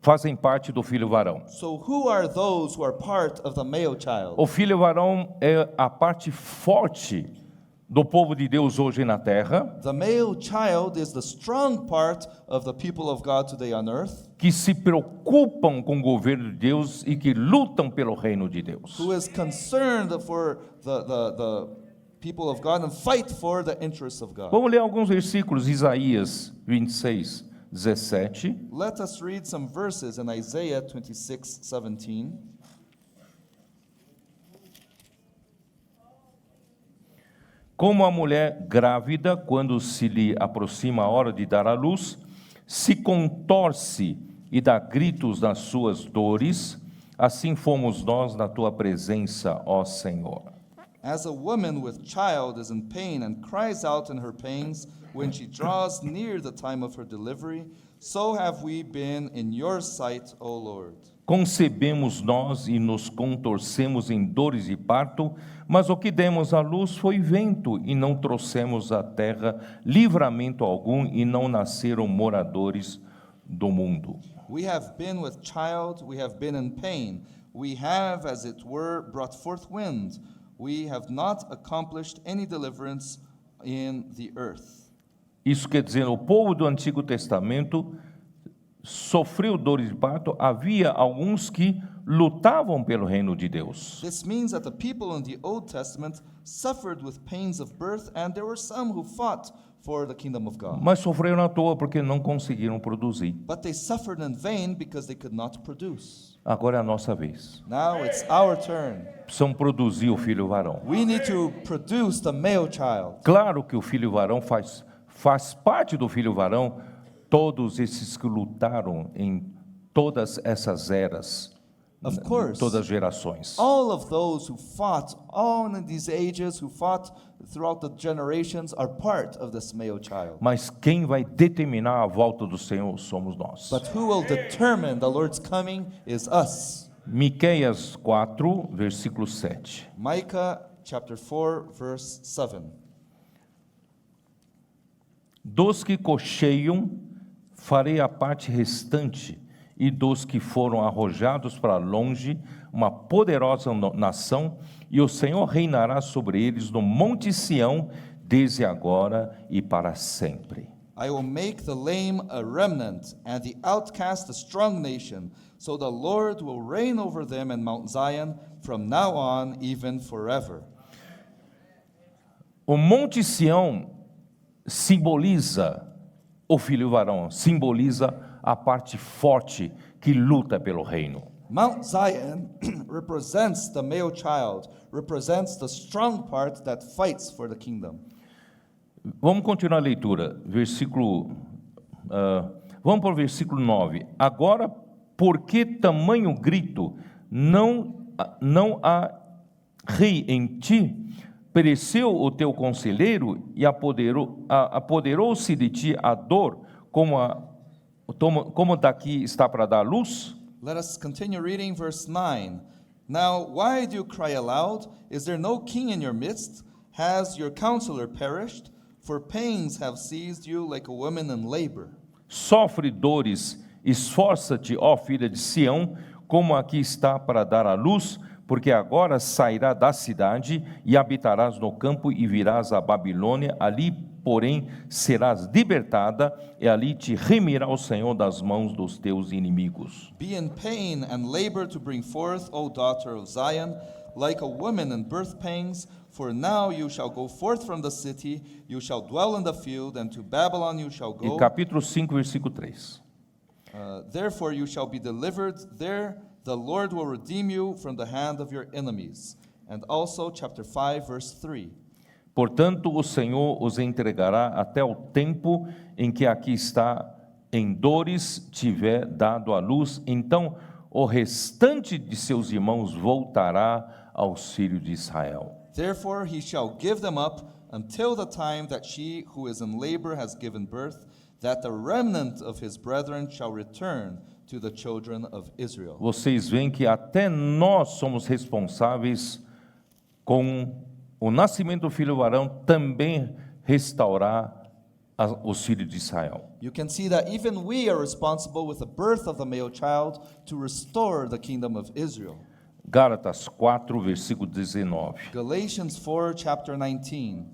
fazem parte do filho varão? So who are those who are part of the male child? O filho varão é a parte forte do povo de Deus hoje na terra, The male child is the strong part of the people of God today on earth, que se preocupam com o governo de Deus e que lutam pelo reino de Deus. who is concerned for the people of God and fight for the interests of God. Vamos ler alguns versículos, Isaías 26, 17. Let us read some verses in Isaiah 26:17. Como a mulher grávida, quando se lhe aproxima a hora de dar à luz, se contorce e dá gritos nas suas dores, assim fomos nós na tua presença, ó Senhor. As a woman with child is in pain and cries out in her pains when she draws near the time of her delivery, so have we been in your sight, O Lord. Concebemos nós e nos contorcemos em dores de parto, mas o que demos à luz foi vento, e não trouxemos à terra livramento algum, e não nasceram moradores do mundo. We have been with child, we have been in pain. We have, as it were, brought forth wind. We have not accomplished any deliverance in the earth. Isso quer dizer, o povo do Antigo Testamento sofreu dores de parto, havia alguns que lutavam pelo reino de Deus. This means that the people in the Old Testament suffered with pains of birth, and there were some who fought for the kingdom of God. Mas sofreram à toa porque não conseguiram produzir. But they suffered in vain because they could not produce. Agora é a nossa vez. Now it's our turn. Precisam produzir o filho varão. We need to produce the male child. Claro que o filho varão faz parte do filho varão todos esses que lutaram em todas essas eras, Of course. todas as gerações. All of those who fought, all in these ages, who fought throughout the generations, are part of this male child. Mas quem vai determinar a volta do Senhor somos nós. But who will determine the Lord's coming is us. Miqueias 4, versículo 7. Micah chapter 4, verse 7. Dos que cocheiam, farei a parte restante, e dos que foram arrojados para longe, uma poderosa nação, e o Senhor reinará sobre eles no Monte Sião, desde agora e para sempre. I will make the lame a remnant, and the outcast a strong nation. So the Lord will reign over them in Mount Zion from now on, even forever. O Monte Sião simboliza o filho varão, simboliza a parte forte que luta pelo reino. Mount Zion represents the male child, represents the strong part that fights for the kingdom. Vamos continuar a leitura, vamos para o versículo 9. Agora, por que tamanho grito? Não há rei em ti? Pereceu o teu conselheiro e apoderou-se de ti a dor, como daqui está para dar luz? Let us continue reading verse 9. Now, why do you cry aloud? Is there no king in your midst? Has your counselor perished? For pains have seized you like a woman in labor. Sofre dores, esforça-te, ó filha de Sião, como aqui está para dar à luz, porque agora sairá da cidade e habitarás no campo e virás à Babilônia, ali, porém, serás libertada, e ali te remirá o Senhor das mãos dos teus inimigos. Be in pain and labor to bring forth, O daughter of Zion, like a woman in birth pangs. For now you shall go forth from the city, you shall dwell in the field, and to Babylon you shall E go. capítulo 5, versículo 3. Therefore you shall be delivered. There the Lord will redeem you from the hand of your enemies. And also chapter 5, verse 3. Portanto, o Senhor os entregará até o tempo em que aqui está, em dores tiver dado à luz, então o restante de seus irmãos voltará aos filhos de Israel. Therefore he shall give them up until the time that she who is in labor has given birth, that the remnant of his brethren shall return to the children of Israel. Vocês veem que até nós somos responsáveis com o nascimento do filho varão também restaurar os filhos de Israel. You can see that even we are responsible with the birth of the male child to restore the kingdom of Israel. Gálatas 4, versículo 19. Galatians 4, chapter 19.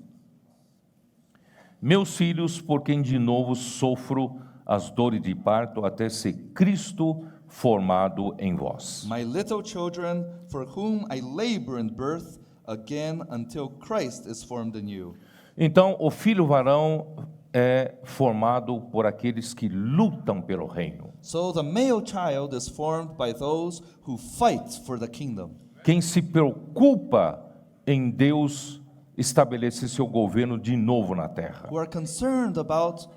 Meus filhos, por quem de novo sofro as dores de parto, até ser Cristo formado em vós. My little children, for whom I labor in birth, again until Christ is formed in you. Então, o filho varão é formado por aqueles que lutam pelo reino. So the male child is formed by those who fight for the kingdom. Quem se preocupa em Deus estabelecer seu governo de novo na terra. Who are concerned about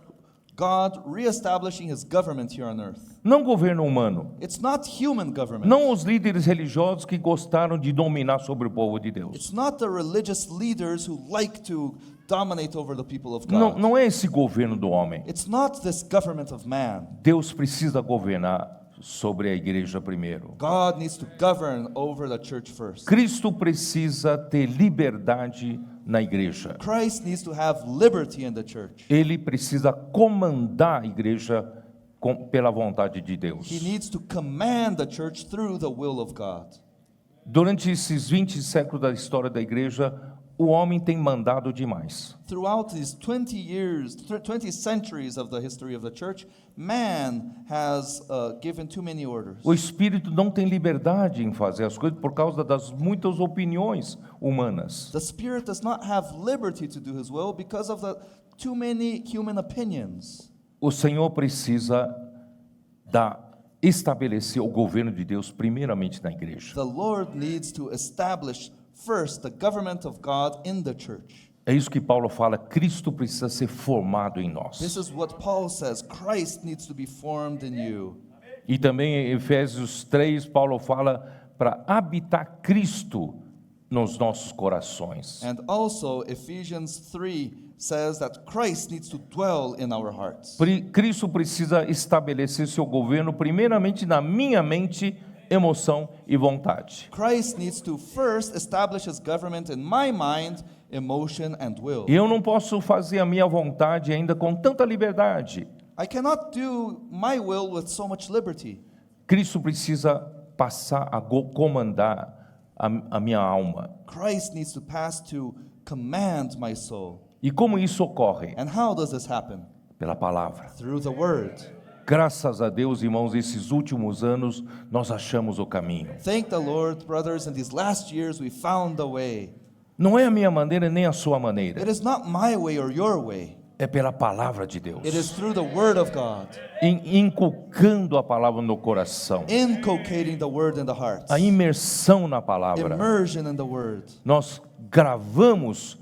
God reestablishing his government here on earth. Não governo humano. It's not human government. Não os líderes religiosos que gostaram de dominar sobre o povo de Deus. It's not the religious leaders who like to dominate over the people of God. Não é esse governo do homem. It's not this government of man. Deus precisa governar sobre a igreja primeiro. God needs to govern over the church first. Cristo precisa ter liberdade na igreja. Christ needs to have liberty in the church. Ele precisa comandar a igreja pela vontade de Deus. He needs to command the church through the will of God. Durante esses 20 séculos da história da igreja, o homem tem mandado demais. Throughout these 20 centuries of the history of the church, man has given too many orders. O espírito não tem liberdade em fazer as coisas por causa das muitas opiniões humanas. The spirit does not have liberty to do his will because of the too many human opinions. O Senhor precisa estabelecer o governo de Deus primeiramente na igreja. The Lord needs to establish first the government of God in the church. É isso que Paulo fala, Cristo precisa ser formado em nós. This is what Paul says, Christ needs to be formed in you. E também em Efésios 3, Paulo fala para habitar Cristo nos nossos corações. And also Ephesians 3 says that Christ needs to dwell in our hearts. Cristo precisa estabelecer seu governo primeiramente na minha mente, emoção e vontade. Christ needs to first establish his government in my mind, emotion and will. Eu não posso fazer a minha vontade ainda com tanta liberdade. I cannot do my will with so much liberty. Cristo precisa passar a comandar a minha alma. Christ needs to pass to command my soul. E como isso ocorre? And how does this happen? Pela palavra. Through the word. Graças a Deus, irmãos, esses últimos anos nós achamos o caminho. Thank the Lord, brothers, in these last years we found the way. Não é a minha maneira nem a sua maneira. It is not my way or your way. É pela palavra de Deus. It is through the word of God. Inculcando a palavra no coração. Inculcating the word in the heart. A imersão na palavra. Immersion in the word. Nós gravamos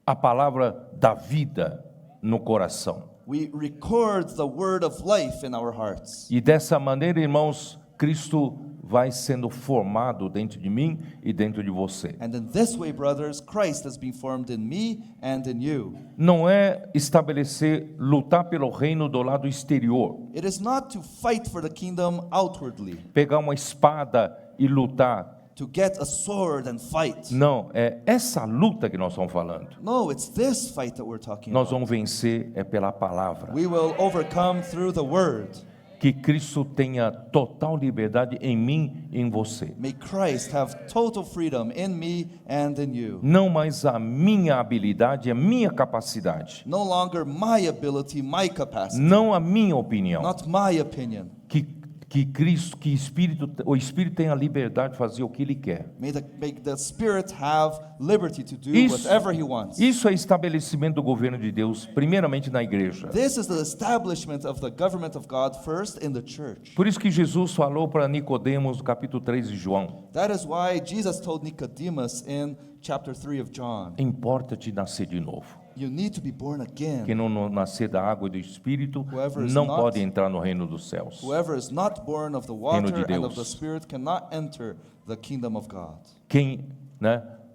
a palavra da vida no coração. We record the word of life in our hearts. E dessa maneira, irmãos, Cristo vai sendo formado dentro de mim e dentro de você. And in this way, brothers, Christ has been formed in me and in you. Não é estabelecer, lutar pelo reino do lado exterior. It is not to fight for the kingdom outwardly, Pegar uma espada e lutar. to get a sword and fight. Não, é essa luta que nós estamos falando. No, it's this fight that we're talking Nós about. vamos vencer é pela palavra. We will overcome through the word. Que Cristo tenha total liberdade em mim e em você. May Christ have total freedom in me and in you. Não mais a minha habilidade, a minha capacidade. No longer my ability, my capacity, Não a minha opinião. not my opinion. Que Cristo, o Espírito tenha a liberdade de fazer o que Ele quer. May the Spirit have liberty to do Isso- whatever He wants. Isso é estabelecimento do governo de Deus, primeiramente na igreja. This is the establishment of the government of God first in the church. Por isso que Jesus falou para Nicodemos no capítulo 3 de João: That is why Jesus told Nicodemus in chapter 3 of John, importa-te nascer de novo. you need to be born again. Quem não nascer da água e do Espírito Whoever is não not- pode entrar no reino dos céus. Whoever is not born of the Reino de water and of Deus. the Spirit cannot enter the kingdom of God. Quem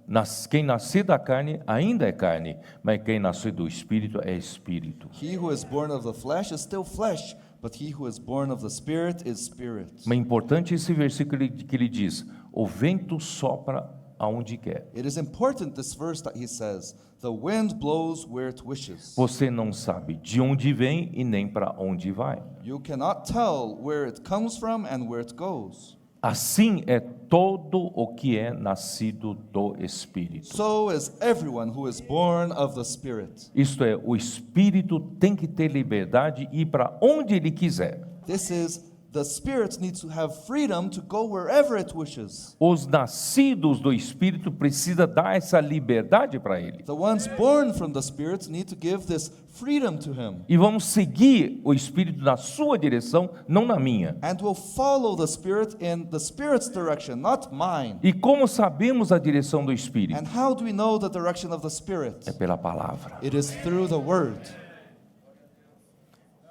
nascer da carne ainda é carne, mas quem nascer do Espírito é Espírito. He who is born of the flesh is still flesh, but he who is born of the Spirit is spirit. Mas é importante esse versículo que ele diz: o vento sopra aonde quer. It is important, this verse that he says, the wind blows where it wishes. Você não sabe de onde vem e nem para onde vai. You cannot tell where it comes from and where it goes. Assim é todo o que é nascido do Espírito. So is everyone who is born of the Spirit. Isto é, o Espírito tem que ter liberdade e ir para onde ele quiser. This is, the Spirit needs to have freedom to go wherever it wishes. Os nascidos do Espírito precisam dar essa liberdade para ele. The ones born from the Spirit need to give this freedom to Him. E vamos seguir o Espírito na sua direção, não na minha. And will follow the Spirit in the Spirit's direction, not mine. E como sabemos a direção do Espírito? And how do we know the direction of the Spirit? É pela palavra. It is through the Word.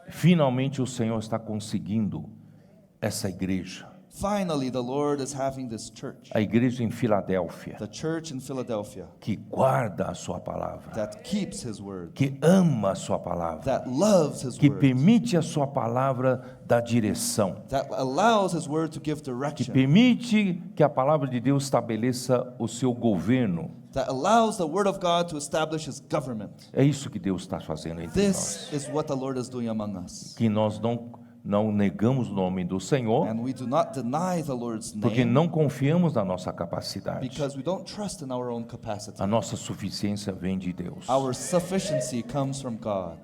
Finalmente o Senhor está conseguindo essa igreja. Finally, the Lord is having this church, A igreja em Filadélfia, the church in Philadelphia, que guarda a sua palavra, that keeps His Word, que ama a sua palavra, that loves His que Word, permite a sua palavra dar direção, that allows His Word to give que direction, permite que a palavra de Deus estabeleça o seu governo. that allows the Word of God to establish His government. É isso que Deus está fazendo entre This nós. is what the Lord is doing among us. Que nós não negamos o nome do Senhor, And we do not deny the Lord's porque name não confiamos na nossa capacidade. because we don't trust in our own capacity. A nossa suficiência vem de Deus. Our sufficiency comes from God.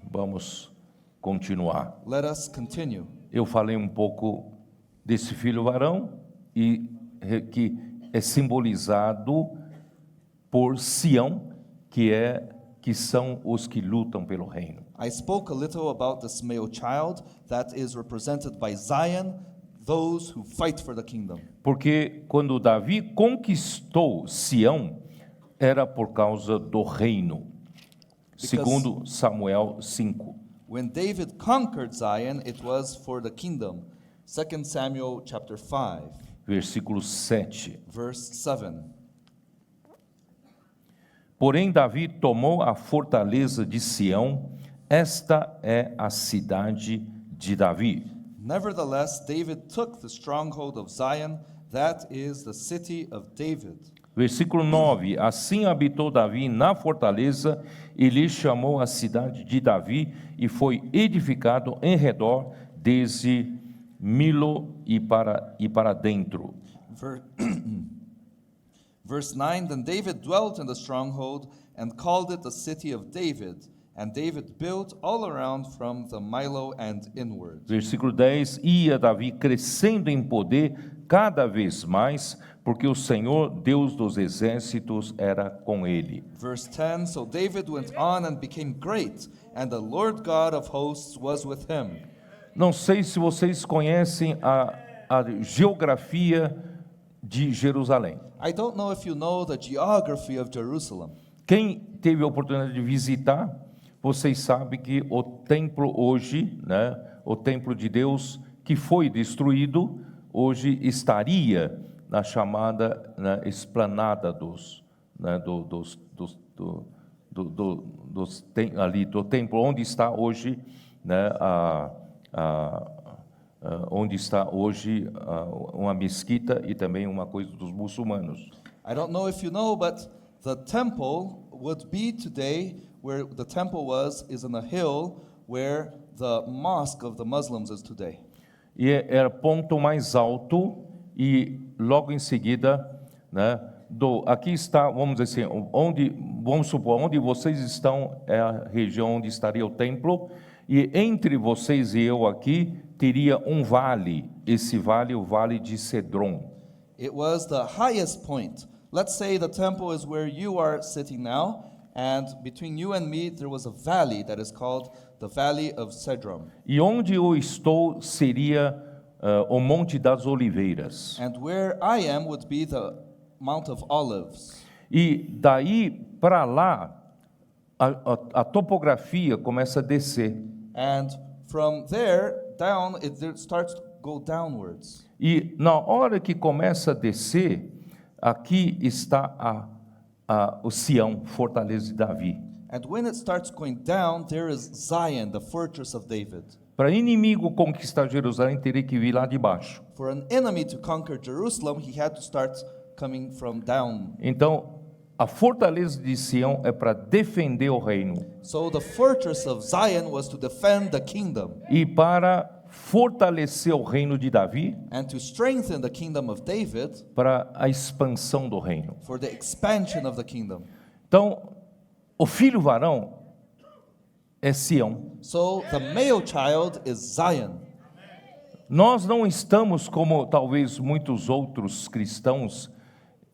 Vamos continuar. Let us continue. Eu falei um pouco desse filho varão e que é simbolizado por Sião, que são os que lutam pelo reino. I spoke a little about this male child that is represented by Zion, those who fight for the kingdom. Porque quando Davi conquistou Sião, era por causa do reino. Segundo Samuel 5. When David conquered Zion, it was for the kingdom. 2 Samuel chapter 5, Versículo 7. verse 7. Porém, Davi tomou a fortaleza de Sião, esta é a cidade de Davi. Nevertheless, David took the stronghold of Zion, that is the city of David. Versículo 9: Assim habitou Davi na fortaleza, e lhe chamou a cidade de Davi, e foi edificado em redor desde Milo e para dentro. Verse 9, Then David dwelt in the stronghold and called it the city of David. And David built all around from the Milo and inward. Versículo 10, ia Davi crescendo em poder cada vez mais, porque o Senhor, Deus dos exércitos, era com ele. Verse 10, So David went on and became great, and the Lord God of hosts was with him. Não sei se vocês conhecem a geografia de Jerusalém. I don't know if you know the geography of Jerusalem. Quem teve a oportunidade de visitar, vocês sabem que o templo hoje, né, o templo de Deus que foi destruído, hoje estaria na chamada, né, esplanada ali do templo, onde está hoje, né, onde está hoje uma mesquita e também uma coisa dos muçulmanos. I don't know if you know, but the temple would be today where the temple was is in a hill where the mosque of the Muslims is today. E era ponto mais alto e logo em seguida, né, aqui está, vamos dizer assim, vamos supor, onde vocês estão é a região onde estaria o templo, e entre vocês e eu aqui teria um vale, esse vale, o vale de Cedron. It was the highest point. Let's say the temple is where you are sitting now, and between you and me there was a valley that is called the Valley of Cedron. E onde eu estou seria o Monte das Oliveiras. And where I am would be the Mount of Olives. E daí para lá a topografia começa a descer. And from there down it starts to go downwards. E na hora que começa a descer, aqui está o Sião, fortaleza de Davi. And when it starts going down, there is Zion, the fortress of David. Para inimigo conquistar Jerusalém, teria que vir lá de baixo. For an enemy to conquer Jerusalem, he had to start coming from down. Então, a fortaleza de Sião é para defender o reino. So the fortress of Zion was to defend the kingdom. E para fortalecer o reino de Davi, And to strengthen the kingdom of David, para a expansão do reino. for the expansion of the kingdom. Então, o filho varão é Sião. So the male child is Zion. Nós não estamos, como talvez muitos outros cristãos,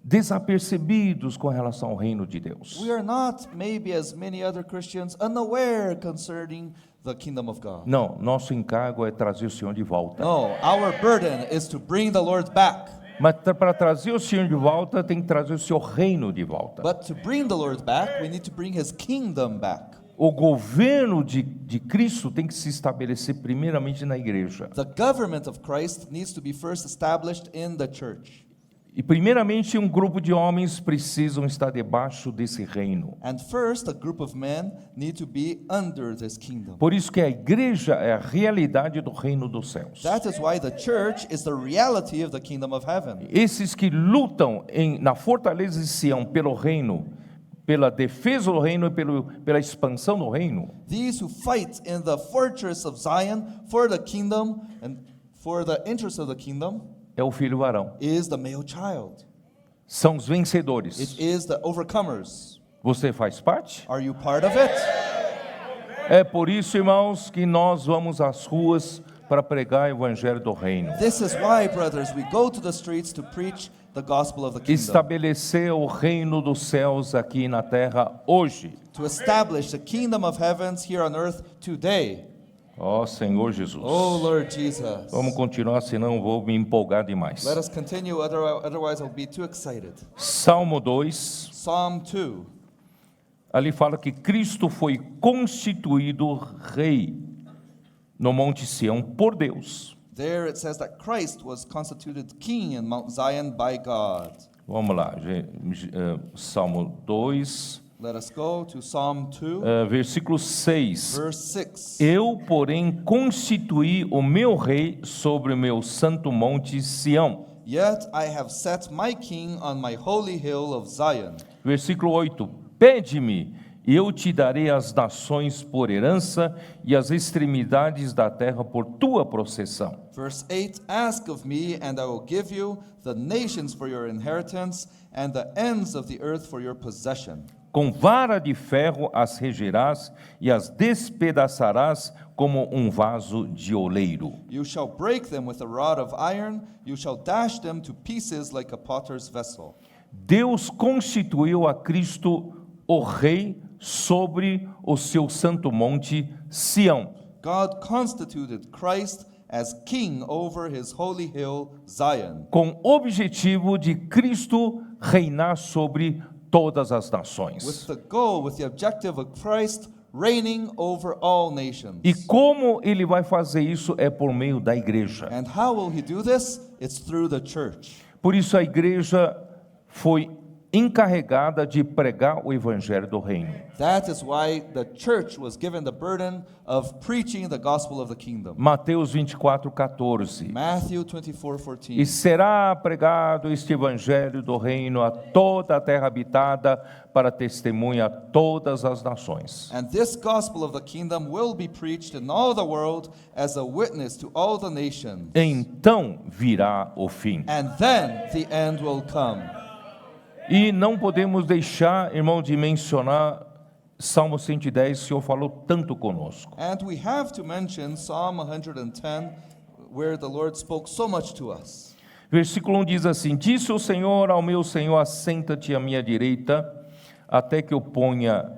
desapercebidos com relação ao reino de Deus. We are not, maybe as many other Christians, unaware concerning the kingdom of God. Não, nosso encargo é trazer o Senhor de volta. No, our burden is to bring the Lord back. Mas para trazer o Senhor de volta, tem que trazer o seu reino de volta. But to bring the Lord back, we need to bring His kingdom back. O governo de Cristo tem que se estabelecer primeiramente na igreja. The government of Christ needs to be first established in the church. E primeiramente um grupo de homens precisam estar debaixo desse reino. And first, a group of men need to be under this kingdom. Por isso que a igreja é a realidade do reino dos céus. That is why the church is the reality of the kingdom of heaven. Esses que lutam na fortaleza de Sião pelo reino, pela defesa do reino e pela expansão do reino, These who fight in the fortress of Zion for the kingdom and for the interest of the kingdom é o filho varão. is the male child. São os vencedores. It is the overcomers. Você faz parte? Are you part of it? É por isso, irmãos, que nós vamos às ruas para pregar o evangelho do reino. This is why, brothers, we go to the streets to preach the gospel of the kingdom. Estabelecer o reino dos céus aqui na terra hoje. To establish the kingdom of heavens here on earth today. Ó Senhor Jesus. Oh Lord Jesus. Vamos continuar, senão vou me empolgar demais. Let us continue, otherwise I'll be too excited. Salmo 2, Psalm 2. ali fala que Cristo foi constituído rei no Monte Sião por Deus. There it says that Christ was constituted king in Mount Zion by God. Vamos lá, Salmo 2, Let us go to Psalm 2, versículo 6. verse 6. Eu, porém, constituí o meu rei sobre o meu santo monte Sião. Yet I have set my king on my holy hill of Zion. Versículo 8. Pede-me, eu te darei as nações por herança e as extremidades da terra por tua possessão. Verse 8, Ask of me, and I will give you the nations for your inheritance, and the ends of the earth for your possession. Com vara de ferro as regerás e as despedaçarás como um vaso de oleiro. You shall break them with a rod of iron, you shall dash them to pieces like a potter's vessel. Deus constituiu a Cristo o rei sobre o seu santo monte Sião. God constituted Christ as king over his holy hill, Zion, Com o objetivo de Cristo reinar sobre todas as nações. with the objective of Christ reigning over all nations. E como ele vai fazer isso é por meio da igreja. And how will he do this? It's through the church. Por isso a igreja foi encarregada de pregar o evangelho do reino. That is why the church was given the burden of preaching the gospel of the kingdom. Mateus 24:14. Matthew 24:14. E será pregado este evangelho do reino a toda a terra habitada para testemunha a todas as nações. And this gospel of the kingdom will be preached in all the world as a witness to all the nations. Então virá o fim. And then the end will come. E não podemos deixar, irmão, de mencionar Salmo 110, o Senhor falou tanto conosco. And we have to mention Psalm 110, where the Lord spoke so much to us. Versículo 1 diz assim: Disse o Senhor ao meu Senhor, assenta-te à minha direita, até que eu ponha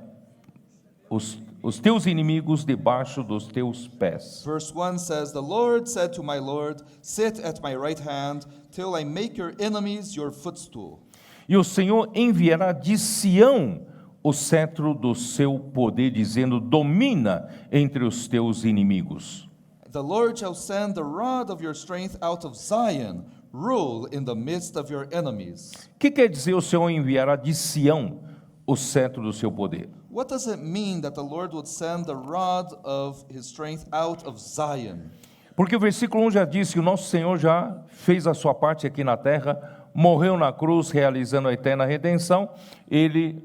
os teus inimigos debaixo dos teus pés. Verse 1 says, The Lord said to my Lord, Sit at my right hand, till I make your enemies your footstool. E o Senhor enviará de Sião o cetro do seu poder, dizendo: domina entre os teus inimigos. The Lord shall send the rod of your strength out of Zion, rule in the midst of your enemies. O que quer dizer o Senhor enviará de Sião o cetro do seu poder? What does it mean that the Lord would send the rod of his strength out of Zion? Porque o versículo 1 já diz que o nosso Senhor já fez a sua parte aqui na terra, morreu na cruz, realizando a eterna redenção. Ele,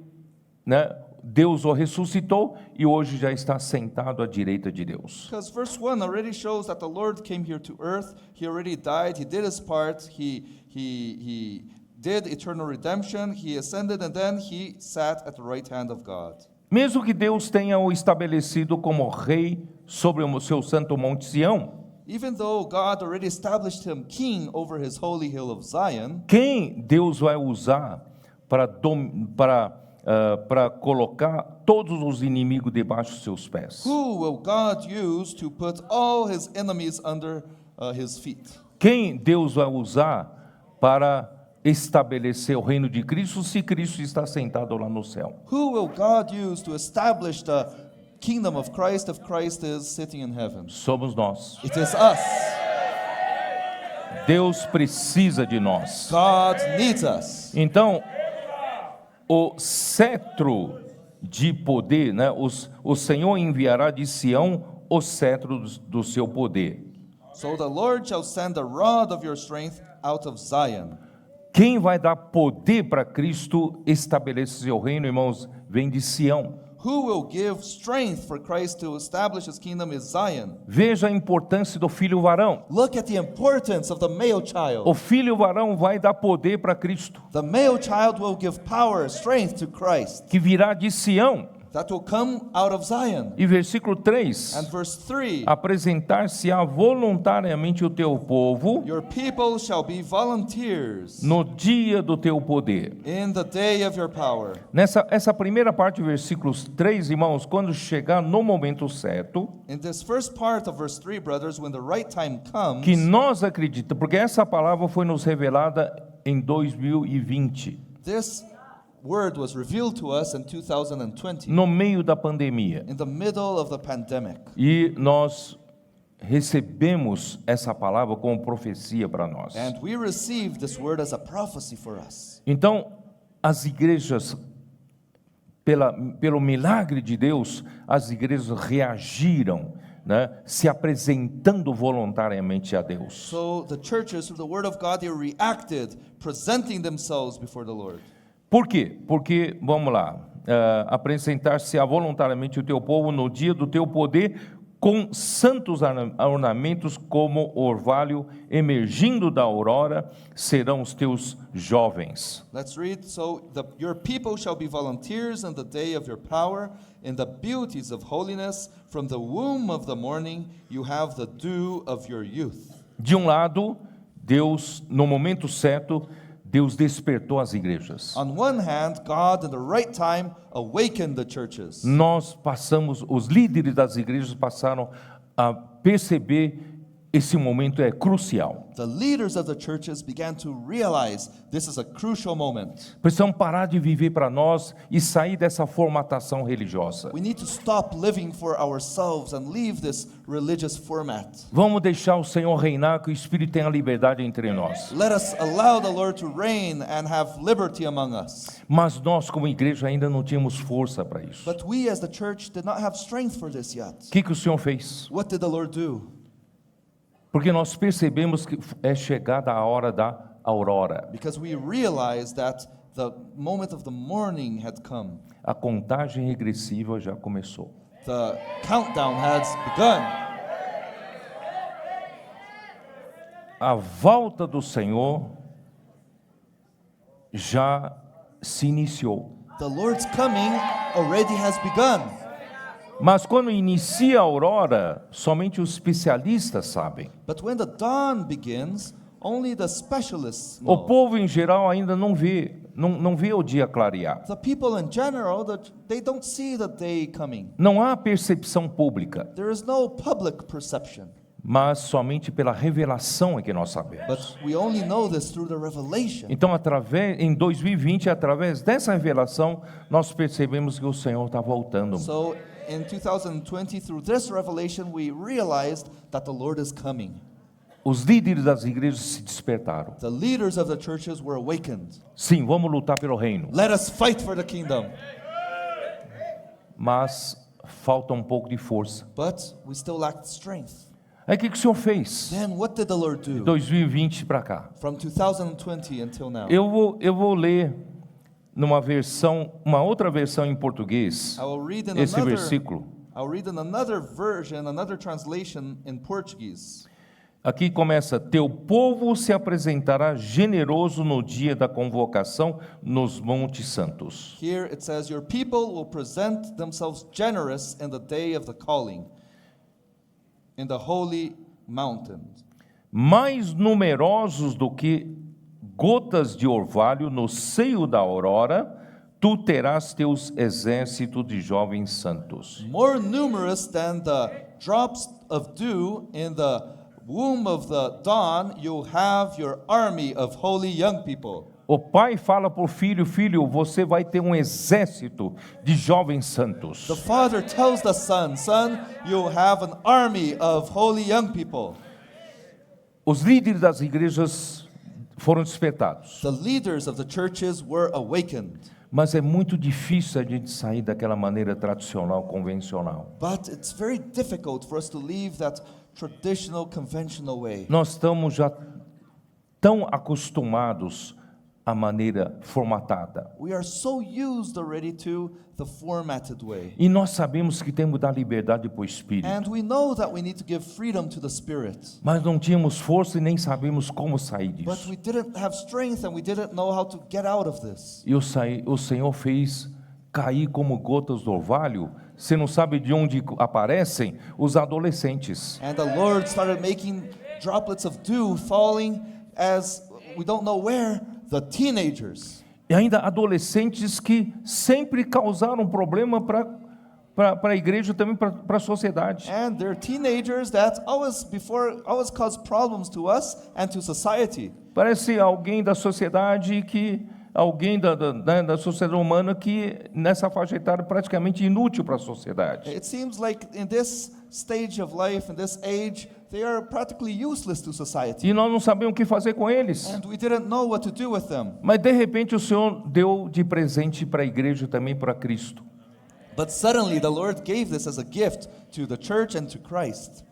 Deus o ressuscitou e hoje já está sentado à direita de Deus. Because verse 1 already shows that the Lord came here to earth, he already died, he did his part, he did eternal redemption, he ascended, and then he sat at the right hand of God. Mesmo que Deus tenha o estabelecido como rei sobre o seu santo monte Sião, Even though God already established him king over his holy hill of Zion, quem Deus vai usar para colocar todos os inimigos debaixo dos seus pés? who will God use to put all his enemies under his feet? Quem Deus vai usar para estabelecer o reino de Cristo, se Cristo está sentado lá no céu? Who will God use to establish the kingdom of Christ if Christ is sitting in heaven? Somos nós. It is us. Deus precisa de nós. God needs us. Então, o cetro de poder, o Senhor enviará de Sião o cetro do seu poder. So the Lord shall send the rod of your strength out of Zion. Quem vai dar poder para Cristo estabelecer seu reino, irmãos, vem de Sião. Who will give strength for Christ to establish his kingdom is Zion. Veja a importância do filho varão. Look at the importance of the male child. O filho varão vai dar poder para Cristo, The male child will give power, strength to Christ. que virá de Sião. That will come out of Zion. E versículo 3, And verse 3, apresentar-se-á voluntariamente o teu povo your people shall be volunteers no dia do teu poder. in the day of your power. Essa primeira parte do versículos 3, irmãos, quando chegar no momento certo, In this first part of verse 3, brothers, when the right time comes, que nós acreditamos, porque essa palavra foi nos revelada em 2020, this word was revealed to us in 2020, no meio da pandemia. in the middle of the pandemic. E nós recebemos essa palavra como profecia para nós. And we received this word as a prophecy for us. Então, as igrejas, pelo milagre de Deus, as igrejas reagiram, se apresentando voluntariamente a Deus. So the churches, through the word of God, they reacted, presenting themselves before the Lord. Por quê? Porque, vamos lá, apresentar-se-á voluntariamente o teu povo no dia do teu poder, com santos ornamentos como orvalho emergindo da aurora, serão os teus jovens. Let's read. So your people shall be volunteers in the day of your power, in the beauties of holiness. From the womb of the morning you have the dew of your youth. De um lado, Deus, no momento certo, Deus despertou as igrejas. On one hand, God, in the right time, awakened the churches. Nós passamos, os líderes das igrejas passaram a perceber esse momento é crucial. The leaders of the churches began to realize this is a crucial moment. Precisamos parar de viver para nós e sair dessa formatação religiosa. We need to stop living for ourselves and leave this religious format. Vamos deixar o Senhor reinar, que o Espírito tenha liberdade entre nós. Let us allow the Lord to reign and have liberty among us. Mas nós, como igreja, ainda não tínhamos força para isso. But we as the church did not have strength for this yet. O que o Senhor fez? What did the Lord do? Porque nós percebemos que é chegada a hora da aurora. Because we realized that the moment of the morning had come. A contagem regressiva já começou. The countdown has begun. A volta do Senhor já se iniciou. The Lord's coming already has begun. Mas quando inicia a aurora, somente os especialistas sabem. But when the dawn begins, only the specialists O know. povo em geral ainda não vê o dia clarear. The people in general, they don't see the day coming. Não há percepção pública, There is no public perception. mas somente pela revelação é que nós sabemos. But we only know this through the revelation. Então, em 2020, através dessa revelação, nós percebemos que o Senhor está voltando. So in 2020, through this revelation, we realized that the Lord is coming. Os líderes das igrejas se despertaram. The leaders of the churches were awakened. Sim, vamos lutar pelo reino. Let us fight for the kingdom. Mas falta um pouco de força. But we still lacked strength. Aí o que o Senhor fez? Then what did the Lord do? 2020 para cá. From 2020 until now. Eu vou ler uma outra versão em português, I will read in esse versículo. I'll read in another version, another translation in Portuguese. Aqui começa: teu povo se apresentará generoso no dia da convocação nos montes santos. Here it says, your people will present themselves generous in the day of the calling, in the holy mountain. Mais numerosos do que gotas de orvalho no seio da aurora, tu terás teus exércitos de jovens santos. More numerous than the drops of dew in the womb of the dawn, you'll have your army of holy young people. O pai fala para o filho: filho, você vai ter um exército de jovens santos. The father tells the son, son, you'll have an army of holy young people. Os líderes das igrejas foram despertados. The leaders of the churches were awakened. Mas é muito difícil a gente sair daquela maneira tradicional, convencional. But it's very difficult for us to leave that traditional, conventional way. Nós estamos já tão acostumados à maneira formatada. We are so used already to the formatted way. E nós sabemos que temos que dar liberdade para o Espírito. And we know that we need to give freedom to the Spirit. Mas não tínhamos força e nem sabemos como sair But disso. we didn't have strength and we didn't know how to get out of this. E o Senhor fez cair como gotas do orvalho. Você não sabe de onde aparecem os adolescentes. And the Lord started making droplets of dew falling as we don't know where, the teenagers. E ainda adolescentes que sempre causaram problema para a igreja, também para a sociedade. And they're teenagers that always cause problems to us and to society. Parece alguém da sociedade alguém da sociedade humana que nessa faixa etária é praticamente inútil para a sociedade. It seems like in this stage of life, in this age, they are practically useless to society. E nós não sabemos o que fazer com eles. And we didn't know what to do with them. Mas de repente o Senhor deu de presente para a igreja também para Cristo. But suddenly the Lord gave this as a gift to the church and to Christ.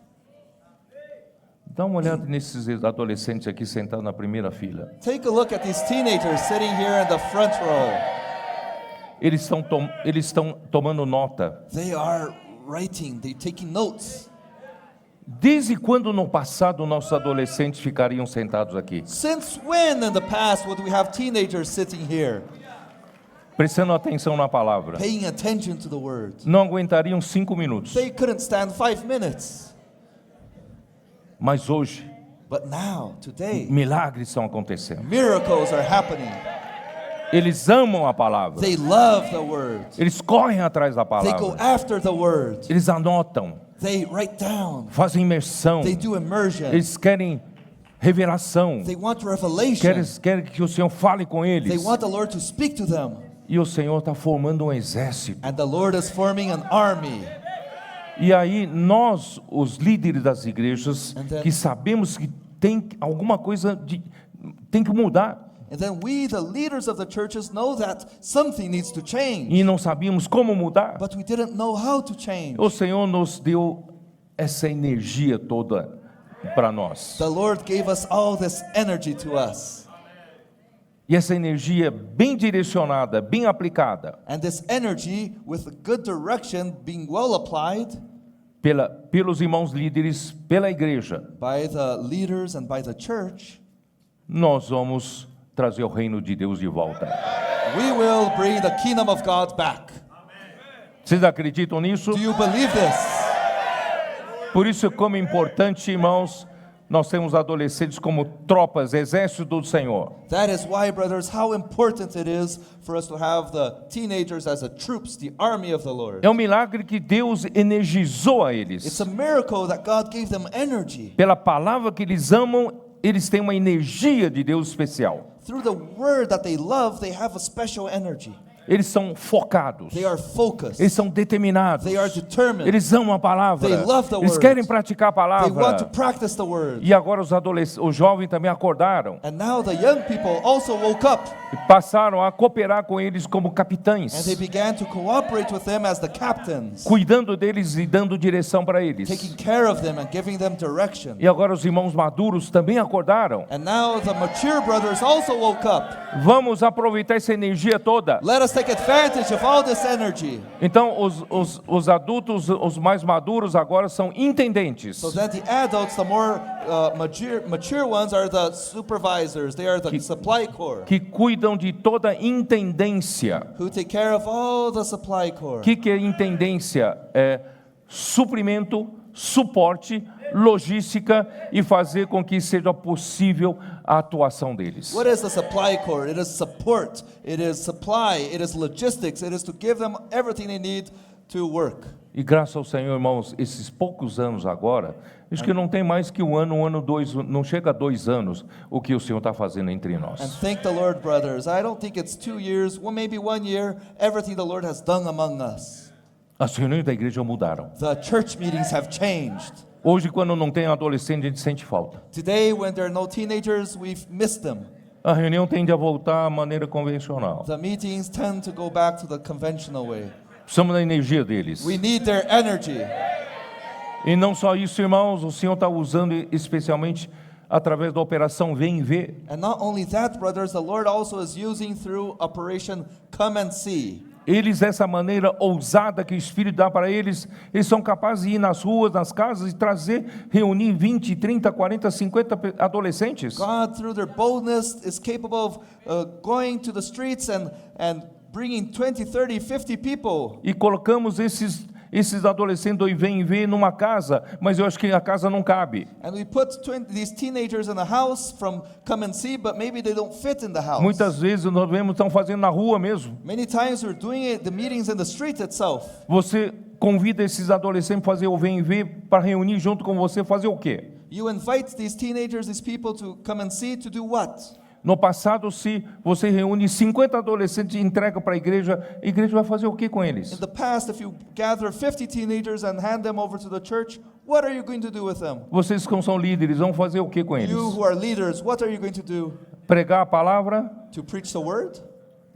Dá uma olhada nesses adolescentes aqui sentados na primeira fila. Take a look at these teenagers sitting here in the front row. eles estão tomando nota. They are writing, they're taking notes. Desde quando no passado nossos adolescentes ficariam sentados aqui? Since when in the past would we have teenagers sitting here, Prestando atenção na palavra. paying attention to the word? Não aguentariam 5 minutos. They couldn't stand 5 minutes. Mas hoje, But now, today, milagres estão acontecendo. miracles are happening. Eles amam a palavra. They love the word. Eles correm atrás da They go palavra. after the word. Eles anotam, They write down. fazem imersão. They do immersion. Eles querem revelação. They want revelation. Querem que o Senhor fale com They eles. want the Lord to speak to them. E o Senhor está formando um exército. And the Lord is forming an army. E aí nós, os líderes das igrejas, And then- que sabemos que tem alguma coisa tem que mudar. And then we, the leaders of the churches, know that something needs to change. E não sabíamos como mudar. But we didn't know how to change. O Senhor nos deu essa energia toda para nós. The Lord gave us all this energy to us. E essa energia bem direcionada, bem aplicada, And this energy, with good direction, being well applied pelos irmãos líderes, pela igreja, by the leaders and by the church, nós vamos trazer o reino de Deus de volta. we will bring the kingdom of God back. Vocês acreditam nisso? Do you believe this? Por isso, como é importante, irmãos, nós temos adolescentes como tropas, exército do Senhor. That is why, brothers, how important it is for us to have the teenagers as the troops, the army of the Lord. É um milagre que Deus energizou a It's eles. a miracle that God gave them energy. Pela palavra que eles amam, eles têm uma energia de Deus especial. Through the word that they love, they have a special energy. Eles são focados. They are focused. Eles são determinados. They are determined. Eles amam a palavra. They love the Eles word. querem praticar a They want to palavra. practice the word. E agora os jovens também acordaram And now the young people also woke up, e passaram a cooperar com eles como and they capitães, began to cooperate with them as the captains, cuidando deles e dando direção para eles. taking care of them and giving them direction. E agora os irmãos maduros também acordaram. And now the mature brothers also woke up. Vamos aproveitar essa energia toda. Let us take advantage of all this energy. Então os adultos, os mais maduros agora são intendentes. So that the adults, the more mature ones, are the supervisors. They are the supply corps, Que cuidam de toda a intendência. who take care of all the supply corps. O que é intendência? É suprimento, suporte, logística e fazer com que seja possível a atuação deles. What is the supply corps? It is support, it is supply, it is logistics, it is to give them everything they need to work. E graças ao Senhor, irmãos, esses poucos anos agora, acho que não tem mais que um ano, 2, não chega a 2 anos o que o Senhor está fazendo entre And nós. thank the Lord, brothers. I don't think it's 2 years, well, maybe 1 year, everything the Lord has done among us. As reuniões da igreja mudaram. The church meetings have changed. Hoje, quando não tem adolescente, a gente sente falta. Today, when there are no teenagers, we've missed them. A reunião tende a voltar à maneira convencional. The meetings tend to go back to the conventional way. Precisamos da energia deles. We need their energy. E não só isso, irmãos, o Senhor está usando especialmente através da operação Vem Ver. And not only that, brothers, the Lord also is using through Operation Come and See. Eles, dessa maneira ousada que o Espírito dá para eles, eles são capazes de ir nas ruas, nas casas e reunir 20, 30, 40, 50 adolescentes. God, through their boldness, is capable of going to the streets and bringing 20, 30, 50 people. E colocamos esses adolescentes do Vem Ver numa casa, mas eu acho que a casa não cabe. And we put these teenagers in a house from Come and See, but maybe they don't fit in the house. Muitas vezes nós vemos estão fazendo na rua mesmo. Many times we're doing the meetings in the street itself. Você convida esses adolescentes a fazer o Vem Ver para reunir junto com você, fazer o quê? You invite these teenagers, these people to come and see to do what? No passado, se você reúne 50 adolescentes e entrega para a igreja vai fazer o que com In eles? the past, if you gather 50 teenagers and hand them over to the church, what are you going to do with them? Vocês que são líderes, vão fazer o que com eles? You who are leaders, what are you going to do? Pregar a palavra, To preach the word?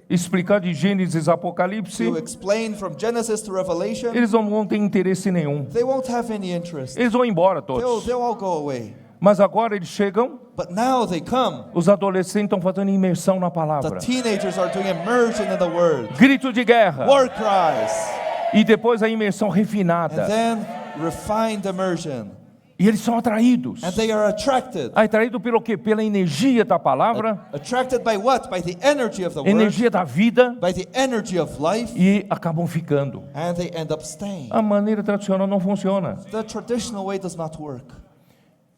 explicar de Gênesis a Apocalipse, To explain from Genesis to Revelation? eles não vão ter interesse nenhum. They won't have any interest. Eles vão embora todos. They'll all go away. Mas agora eles chegam, But now they come. os adolescentes estão fazendo imersão na The palavra. teenagers are doing immersion in the word. Grito de guerra. War cries. E depois a imersão And refinada. then refined immersion. E eles são atraídos. And they are attracted. Atraídos pelo quê? Pela energia da palavra, Attracted by what? By the energy of the word. energia da vida, By the energy of life. e acabam ficando. And they end up staying. A maneira tradicional não funciona. The traditional way does not work.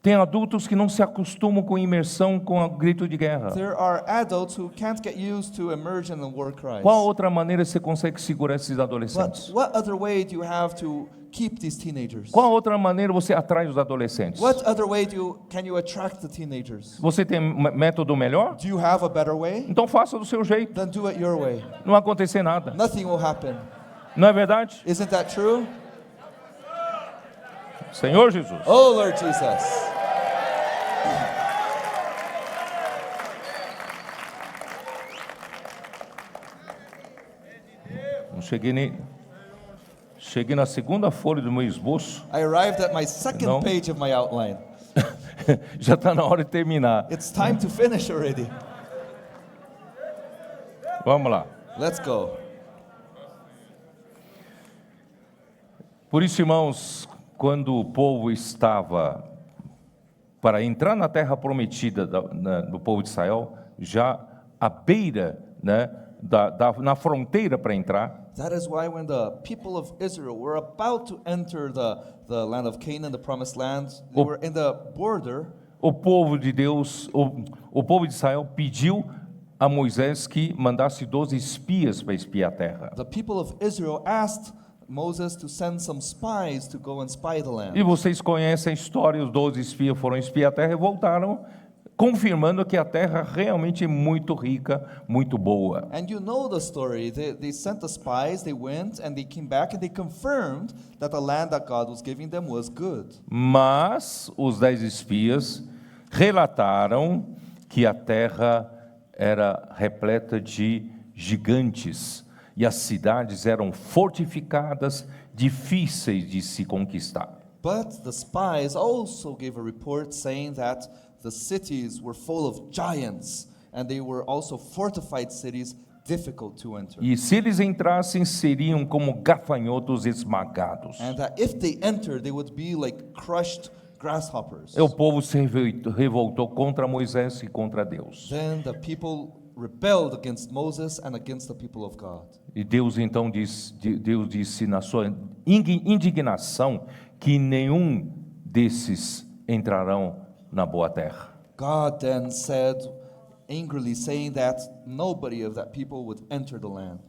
Tem adultos que não se acostumam com imersão, com o grito de guerra. There are adults who can't get used to immersion and war cries. Qual outra maneira você consegue segurar esses adolescentes? But what other way do you have to keep these teenagers? Qual outra maneira você atrai os adolescentes? What other way can you attract the teenagers? Você tem método melhor? Do you have a better way? Então faça do seu jeito. Then do it your way. Não vai acontecer nada. Nothing will happen. Não é verdade? Isn't that true? Senhor Jesus. Oh, Lord Jesus. Cheguei na segunda folha do meu esboço. I arrived at my second No. page of my outline. Já está na hora de terminar. It's time to finish already. Vamos lá. Let's go. Por isso, irmãos, quando o povo estava para entrar na terra prometida do povo de Israel, já à beira, né, na fronteira para entrar, That is why when the people of Israel were about to enter the land of Canaan, the promised land, they were in the border. o povo de Deus, o povo de Israel pediu a Moisés que mandasse 12 espias para espiar a terra. The people of Israel asked Moses to send some spies to go and spy the E land. vocês conhecem a história, os 12 espias foram espiar a terra e voltaram, confirmando que a terra realmente é muito rica, muito boa. And you know the story. They sent the spies, they went, and they came back and they confirmed that the land that God was giving them was good. Mas os 10 espias relataram que a terra era repleta de gigantes e as cidades eram fortificadas, difíceis de se conquistar. But the spies also gave a report saying that the cities were full of giants, and they were also fortified cities, difficult to enter. E se eles entrassem, seriam como gafanhotos esmagados. And that if they entered, they would be like crushed grasshoppers. E o povo se revoltou contra Moisés e contra Deus. Then the people rebelled against Moses and against the people of God. E Deus então Deus disse na sua indignação que nenhum desses entrarão na boa terra. God then said, angrily saying that nobody of that people would enter the land,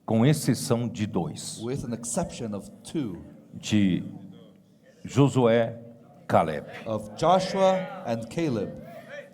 Com exceção de 2, with an exception of 2, de Josué, Caleb. of Joshua and Caleb.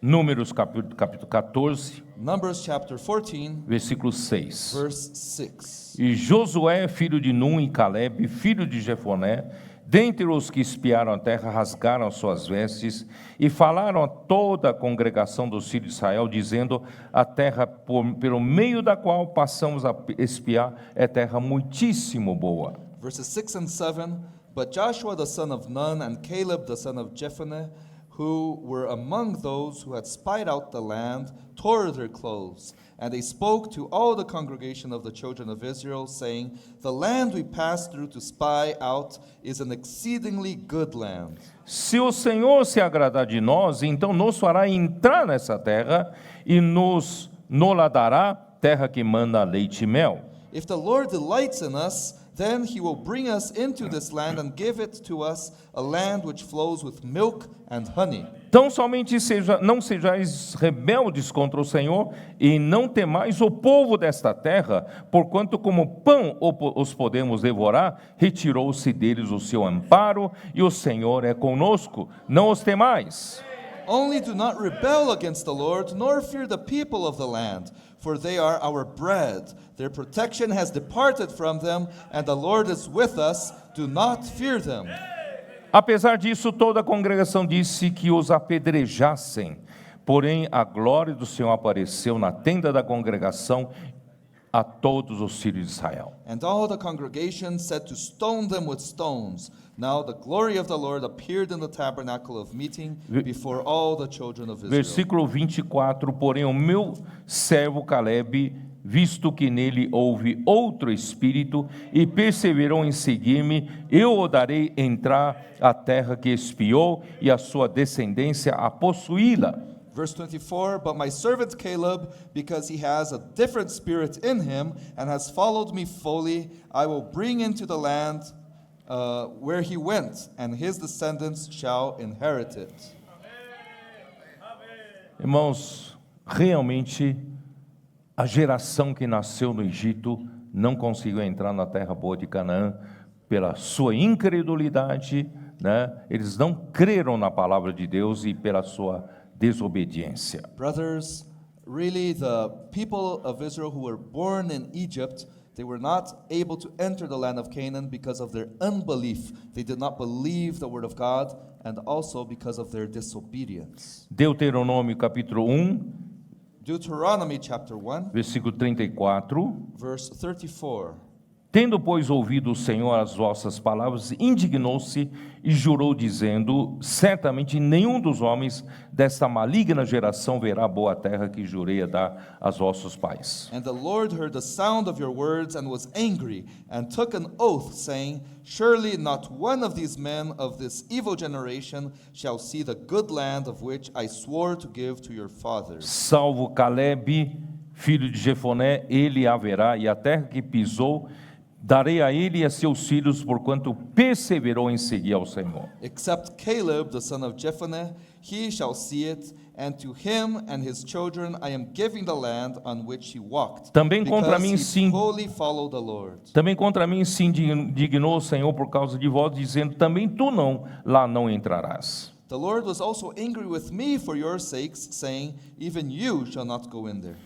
Números capítulo 14, Numbers chapter 14, versículo 6. verse 6. E Josué, filho de Num, e Caleb, filho de Jefoné, dentre os que espiaram a terra, rasgaram suas vestes e falaram a toda a congregação dos filhos de Israel, dizendo: a terra pelo meio da qual passamos a espiar é terra muitíssimo boa. Verses 6 and 7. But Joshua the son of Nun and Caleb the son of Jephunneh, who were among those who had spied out the land, tore their clothes. And they spoke to all the congregation of the children of Israel, saying, the land we passed through to spy out is an exceedingly good land. Se o Senhor se agradar de nós, então nos fará entrar nessa terra e nos la dará, terra que manda leite e mel. If the Lord delights in us, then he will bring us into this land and give it to us, a land which flows with milk and honey. Tão somente não sejais rebeldes contra o Senhor, e não temais o povo desta terra, porquanto como pão os podemos devorar, retirou-se deles o seu amparo, e o Senhor é conosco, não os temais. Only do not rebel against the Lord, nor fear the people of the land, for they are our bread. Their protection has departed from them, and the Lord is with us. Do not fear them. Apesar disso, toda a congregação disse que os apedrejassem. Porém, a glória do Senhor apareceu na tenda da congregação, a todos os filhos de Israel. And all the congregation said to stone them with stones. Now the glory of the Lord appeared in the tabernacle of meeting before all the children of Israel. Versículo 24, porém o meu servo Caleb, visto que nele houve outro espírito, e perseverou em seguir-me, eu o darei entrar à terra que espiou, e a sua descendência a possuí-la. Verse 24, but my servant Caleb, because he has a different spirit in him, and has followed me fully, I will bring into the land where he went, and his descendants shall inherit it. Irmãos, realmente a geração que nasceu no Egito não conseguiu entrar na terra boa de Canaã pela sua incredulidade, né? Eles não creram na palavra de Deus e pela sua desobediência. Brothers, really the people of Israel who were born in Egypt, they were not able to enter the land of Canaan because of their unbelief. They did not believe the word of God, and also because of their disobedience. Deuteronômio capítulo 1, Deuteronomy chapter 1, versículo 34. verse 34. Tendo, pois, ouvido o Senhor as vossas palavras, indignou-se e jurou, dizendo: certamente nenhum dos homens desta maligna geração verá a boa terra que jurei a dar aos vossos pais. And the Lord heard the sound of your words and was angry, and took an oath, saying, surely not one of these men of this evil generation shall see the good land of which I swore to give to your fathers. Salvo Caleb, filho de Jefoné, ele a verá, e a terra que pisou darei a ele e a seus filhos, porquanto perseverou em seguir ao Senhor. Except Caleb, the son of Jephunneh, he shall see it, and to him and his children I am giving the land on which he walked, Também contra because mim, he sim. wholly followed the Lord. Também contra mim se indignou o Senhor por causa de vós, dizendo: também tu lá não entrarás. The Lord was also angry with me for your sakes, saying, even you shall not go in there.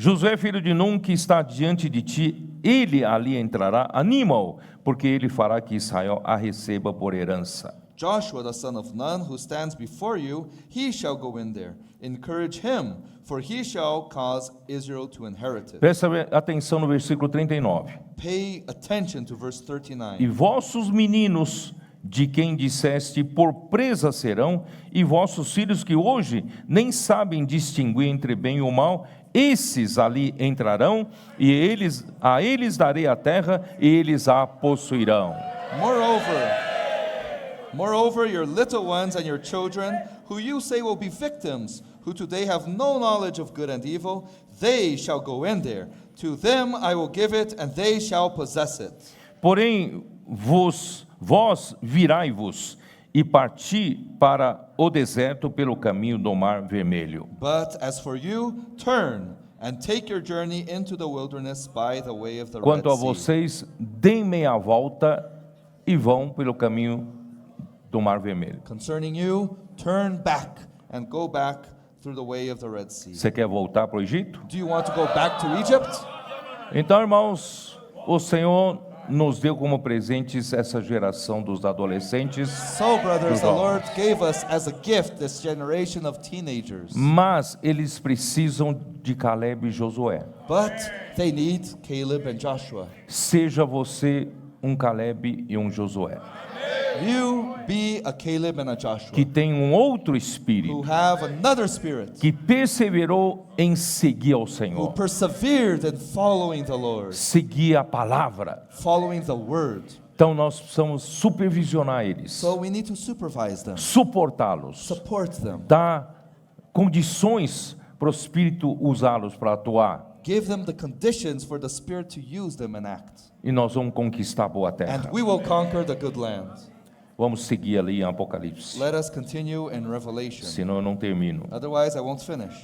Josué, filho de Nun, que está diante de ti, ele ali entrará, anima-o, porque ele fará que Israel a receba por herança. Joshua, the son of Nun, who stands before you, he shall go in there. Encourage him, for he shall cause Israel to inherit it. Presta atenção no versículo 39. Pay attention to verse 39. E vossos meninos, de quem disseste, por presa serão, e vossos filhos que hoje nem sabem distinguir entre bem e o mal, esses ali entrarão, e a eles darei a terra, e eles a possuirão. Moreover, your little ones and your children, who you say will be victims, who today have no knowledge of good and evil, they shall go in there. To them I will give it, and they shall possess it. Porém, vós virai-vos e parti para o deserto pelo caminho do Mar Vermelho. But as for you, turn and take your journey into the wilderness by the way of the Quanto a Red Sea. vocês, deem meia volta e vão pelo caminho do Mar Vermelho. Concerning you, turn back and go back through the way of the Red Sea. Você quer voltar para o Egito? Do you want to go back to Egypt? Então, irmãos, o Senhor nos deu como presentes essa geração dos adolescentes, So, brothers, the Lord gave us as a gift this generation of teenagers. mas eles precisam de Caleb e Josué. But they need Caleb and Joshua. Seja você um Caleb e um Josué, You be a Caleb and a Joshua que tem um outro who espírito, have another spirit, que perseverou em seguir ao who Senhor, persevered in following the Lord, seguir a palavra. following the word. Então nós precisamos supervisionar eles, So we need to supervise them, suportá-los, support them, dar condições para o Espírito usá-los para atuar, give them the conditions for the Spirit to use them and act. e nós vamos conquistar a boa terra. And we will conquer the good land. Vamos seguir ali em Apocalipse, Let us continue in Revelation. senão eu não termino. Otherwise, I won't finish.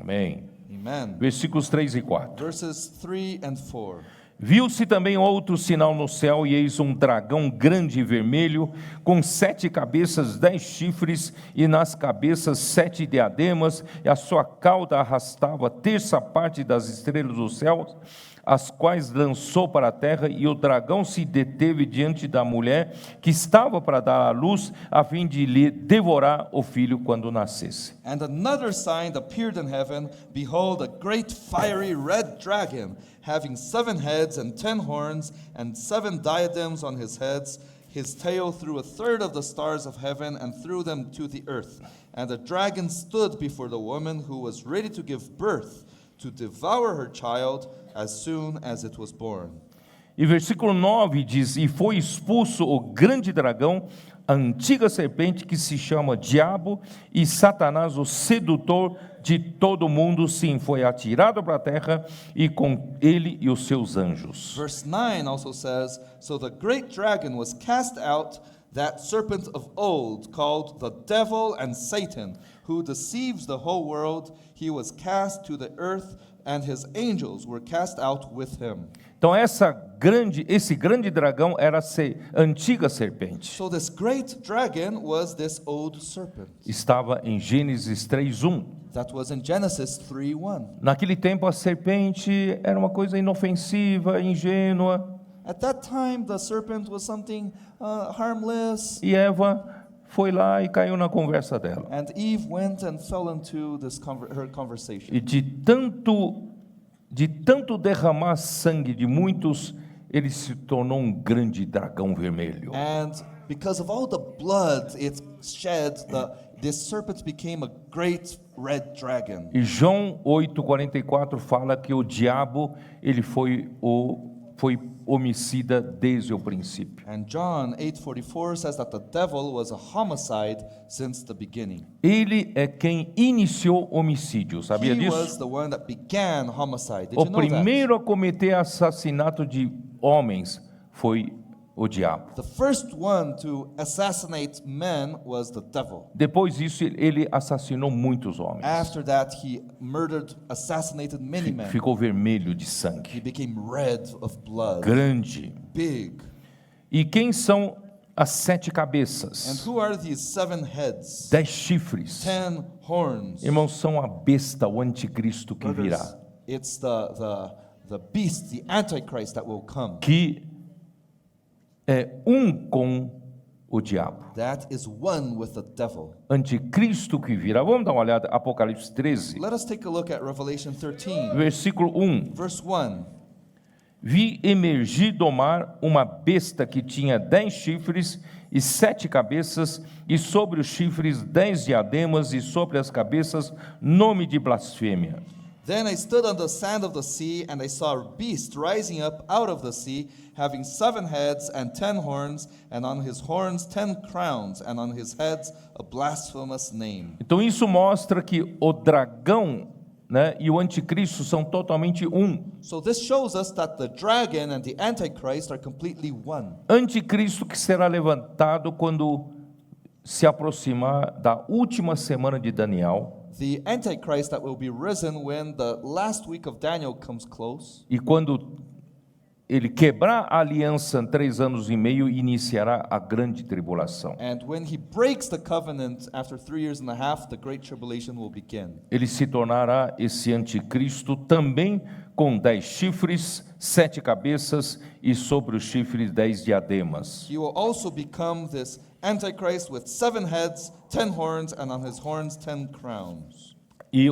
Amém. Amen. Versículos 3 e 4. Verses 3 and 4. Viu-se também outro sinal no céu, e eis um dragão grande e vermelho, com 7 cabeças, 10 chifres, e nas cabeças 7 diademas, e a sua cauda arrastava a terça parte das estrelas do céu, as quais lançou para a terra, e o dragão se deteve diante da mulher que estava para dar à luz, a fim de lhe devorar o filho quando nascesse. And another sign appeared in heaven. Behold, a great fiery red dragon, having 7 heads and 10 horns, and 7 diadems on his heads. His tail threw a third of the stars of heaven and threw them to the earth. And the dragon stood before the woman who was ready to give birth, to devour her child as soon as it was born. E versículo 9 diz: E foi expulso o grande dragão, a antiga serpente que se chama Diabo e Satanás, o sedutor de todo mundo, sim, foi atirado para a terra, e com ele e os seus anjos. Verse 9 also says, So the great dragon was cast out, that serpent of old, called the devil and Satan, who deceives the whole world. He was cast to the earth, and his angels were cast out with him. Então esse grande dragão era a antiga serpente. So this great dragon was this old serpent. Estava em Gênesis 3:1. That was in Genesis 3:1. Naquele tempo a serpente era uma coisa inofensiva, ingênua. At that time, the serpent was something harmless. E Eva foi lá e caiu na conversa dela. And Eve went and fell into her conversation. E de tanto derramar sangue de muitos, ele se tornou um grande dragão vermelho. And because of all the blood it shed, this serpent became a great red dragon. E João 8:44 fala que o diabo ele foi homicida desde o princípio. And John 8:44 says that the devil was a homicide since the beginning. Ele é quem iniciou homicídio, sabia He was disso? the one that began homicide. Did O you know that? primeiro a cometer assassinato de homens foi o diabo. The first one to assassinate men was the devil. Depois disso ele assassinou muitos homens. After that, he assassinated many men. Ficou vermelho de He sangue, became red of blood, grande. big. E quem são as 7 And cabeças? who are these 7 heads? 10 chifres. 10 horns. Irmãos, são a besta, o anticristo que virá. Brothers, it's the beast, the Antichrist that will come. Que é com o diabo. That is one with the devil. Anticristo que virá. Vamos dar uma olhada, Apocalipse 13, Let us take a look at Revelation 13, versículo 1. verse 1. Vi emergir do mar uma besta que tinha 10 chifres e 7 cabeças, e sobre os chifres 10 diademas, e sobre as cabeças nome de blasfêmia. Then I stood on the sand of the sea, and I saw a beast rising up out of the sea, having 7 heads and 10 horns, and on his horns 10 crowns, and on his heads a blasphemous name. Então isso mostra que o dragão, né, e o anticristo são totalmente um. So this shows us that the dragon and the Antichrist are completely one. Anticristo que será levantado quando se aproximar da última semana de Daniel, The Antichrist that will be risen when the last week of Daniel comes close. e quando ele quebrar a aliança 3 anos e meio, iniciará a grande tribulação. And when he breaks the covenant after 3 years and a half, the great tribulation will begin. Ele se tornará esse anticristo também com 10 chifres, 7 cabeças, e sobre os chifres 10 diademas. He will also become this Antichrist with 7 heads, 10 horns, and on his horns 10 crowns. E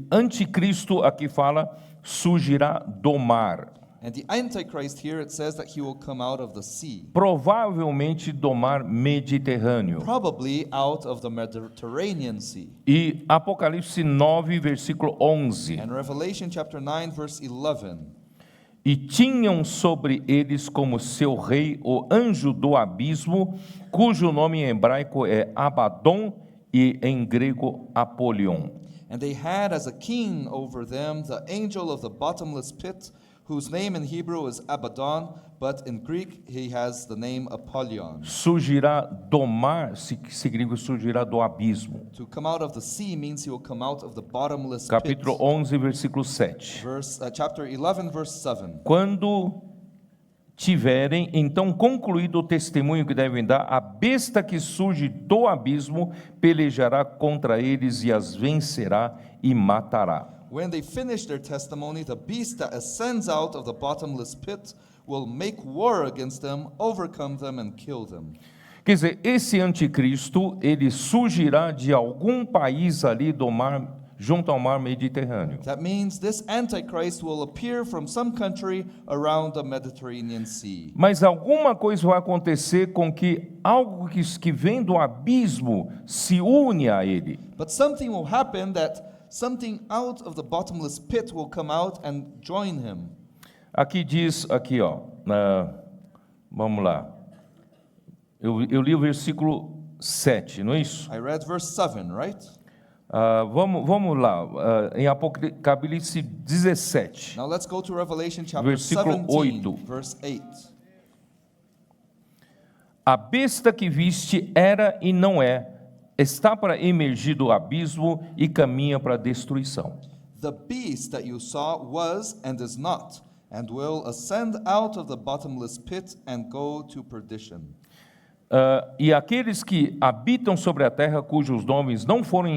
anticristo aqui fala surgirá do mar, And the Antichrist here, it says that he will come out of the sea, provavelmente do mar Mediterrâneo. probably out of the Mediterranean Sea. E Apocalipse 9, versículo 11. And Revelation chapter 9, verse 11. E tinham sobre eles como seu rei o anjo do abismo, cujo nome em hebraico é Abaddon e em grego Apolion. And they had as a king over them the angel of the bottomless pit, whose name in Hebrew is Abaddon, but in Greek he has the name Apollyon. Surgirá do mar, significa surgirá do abismo. To come out of the sea means he will come out of the bottomless pit. Capítulo 11, versículo 7. Chapter 11, verse 7. Quando tiverem então concluído o testemunho que devem dar, a besta que surge do abismo pelejará contra eles e as vencerá e matará. When they finish their testimony, the beast that ascends out of the bottomless pit will make war against them, overcome them, and kill them. Quer dizer, esse anticristo, ele surgirá de algum país ali do mar, junto ao mar Mediterrâneo. That means this Antichrist will appear from some country around the Mediterranean Sea. Mas alguma coisa vai acontecer com que algo que vem do abismo se une a ele. But something will happen that something out of the bottomless pit will come out and join him. Aqui diz, aqui ó, vamos lá. Eu li o versículo 7, não é isso? I read verse 7, right? Vamos lá, em Apocalipse 17. Now let's go to Revelation chapter Versículo 17, 8. verse 8. A besta que viste era e não é, está para emergir do abismo e caminha para a destruição. The beast that you saw was and is not, and will ascend out of the bottomless pit and go to perdition. E aqueles que habitam sobre a terra, cujos nomes não foram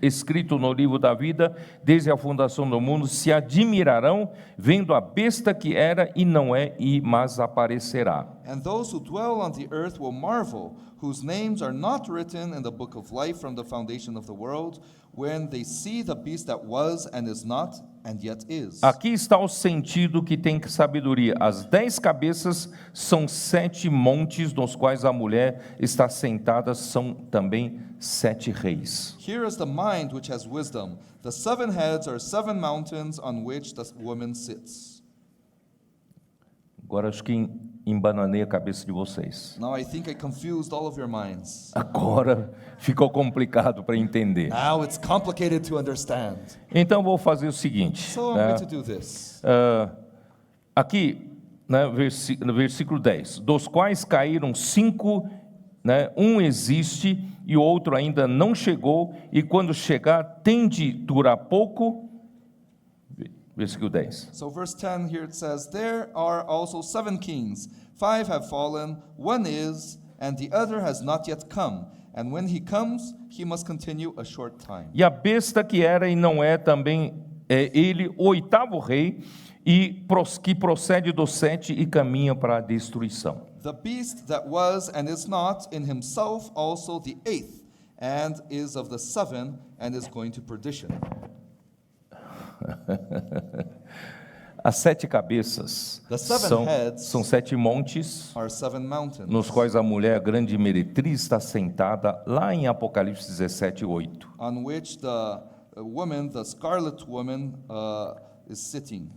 escritos no livro da vida, desde a fundação do mundo, se admirarão, vendo a besta que era e não é, mas aparecerá. And those who dwell on the earth will marvel, whose names are not written in the book of life from the foundation of the world, when they see the beast that was and is not, and yet is. Aqui está o sentido que tem sabedoria. As 10 cabeças são 7 montes, nos quais a mulher está sentada, são também 7 reis. Here is the mind which has wisdom. The 7 heads are 7 mountains on which the woman sits. Agora acho que embananei a cabeça de vocês. Now I think I confused all of your minds. Agora ficou complicado para entender. Now it's complicated to understand. Então vou fazer o seguinte. So I'm going to do this. Aqui, né, no versículo 10. Dos quais caíram 5, né, um existe e o outro ainda não chegou, e quando chegar tem de durar pouco. Versículo 10. So verse 10 here it says, there are also 7 kings. 5 have fallen, one is, and the other has not yet come. And when he comes, he must continue a short time. E a besta que era e não é também é ele, o 8º rei, e que procede dos 7 e caminha para a destruição. The beast that was and is not, in himself also the 8th, and is of the 7, and is going to perdition. As 7 cabeças The 7 heads são 7 montes, are 7 mountains, nos quais a mulher, a grande meretriz, está sentada, lá em Apocalipse 17, 8. on which the woman, the scarlet woman, is sitting.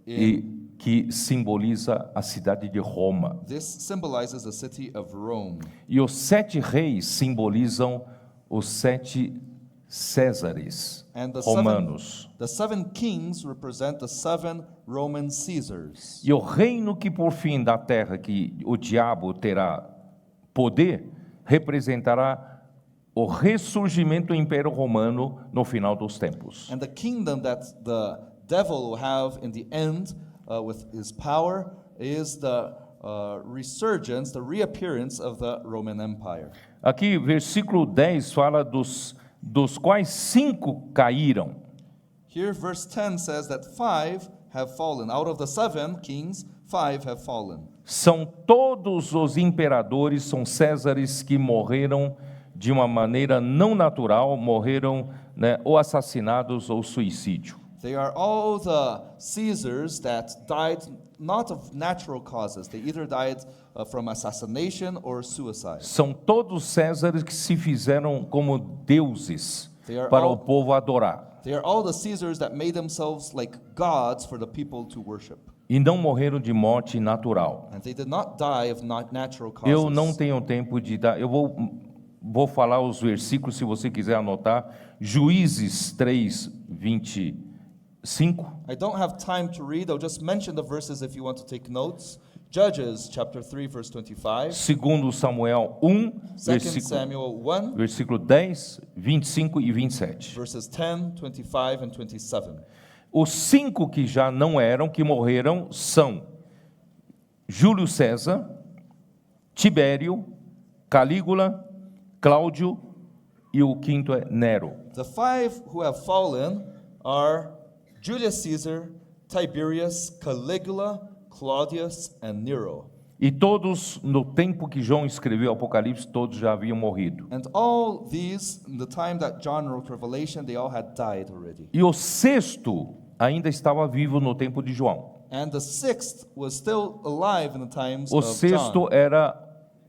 E que simboliza a cidade de Roma. This symbolizes the city of Rome. E os 7 reis simbolizam os 7 Césares And romanos. the 7 kings represent the 7 Roman Caesars. E o reino que por fim da terra, que o diabo terá poder, representará o ressurgimento do Império Romano no final dos tempos. And the kingdom that the devil will have in the end with his power is the resurgence, the reappearance of the Roman Empire. Aqui, versículo 10 fala dos quais 5 caíram. Here, verse 10 says that 5 have fallen. Out of the 7 kings, 5 have fallen. São todos os imperadores, são Césares que morreram de uma maneira não natural, morreram, né, ou assassinados ou suicídio. They are all the Caesars that died not of natural causes. They either died from assassination or suicide. São todos Césares que se fizeram como deuses They are para all- o povo adorar. They are all the Caesars that made themselves like gods for the people to worship. E não morreram de morte natural. And they did not die of not natural causes. Eu não tenho tempo de dar. Eu vou falar os versículos, se você quiser anotar. Juízes 3, 25. I don't have time to read. I'll just mention the verses if you want to take notes. Judges chapter 3 verse 25. Segundo Samuel 1, 2 Samuel 1 versículo 10, 25 e 27. verses 10, 25 and 27. Os 5 que já não eram, que morreram, são Júlio César, Tibério, Calígula, Cláudio e o 5º é Nero. The 5 who have fallen are Julius Caesar, Tiberius, Caligula, Claudius, and Nero. E todos, no tempo que João escreveu Apocalipse, todos já haviam morrido. And all these, in the time that John wrote Revelation, they all had died already. E o sexto ainda estava vivo no tempo de João. And the sixth was still alive in the times O of sexto John. era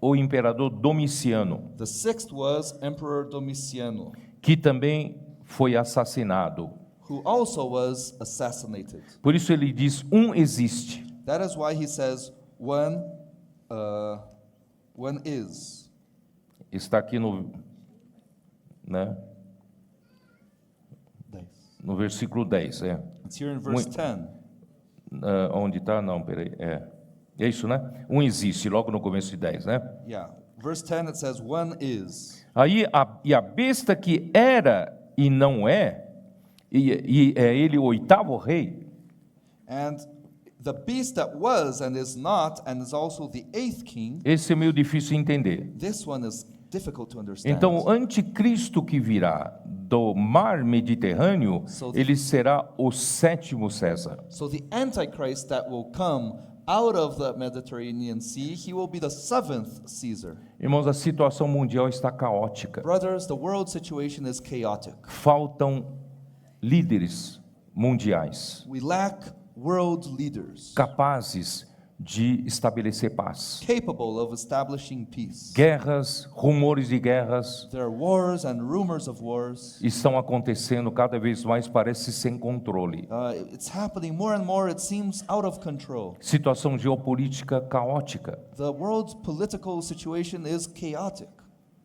o imperador Domiciano, The sixth was Emperor Domitiano, que também foi assassinado. who also was assassinated. Por isso ele diz: existe. That is why he says, one is. Está aqui no, né, no versículo 10. It's here in verse 10. Onde está? Não, peraí. É isso, né? Existe, logo no começo de 10, né? Yeah. Verse 10 it says, one is. Aí, a besta que era e não é, e é ele o oitavo rei, And the beast that was and is not and is also the eighth king, esse é meio difícil de entender. this one is difficult to understand. Então, o anticristo que virá do mar Mediterrâneo, ele será o sétimo César. So the Antichrist that will come out of the Mediterranean Sea, he will be the seventh Caesar. Irmãos, a situação mundial está caótica. Brothers, the world situation is chaotic. Faltam líderes mundiais We lack world leaders capazes de estabelecer paz. capable of establishing peace. Guerras, rumores de guerras There are wars and rumors of wars. estão acontecendo cada vez mais, parece sem controle. It's happening more and more, it seems out of control. Situação geopolítica caótica. The world's political situation is chaotic.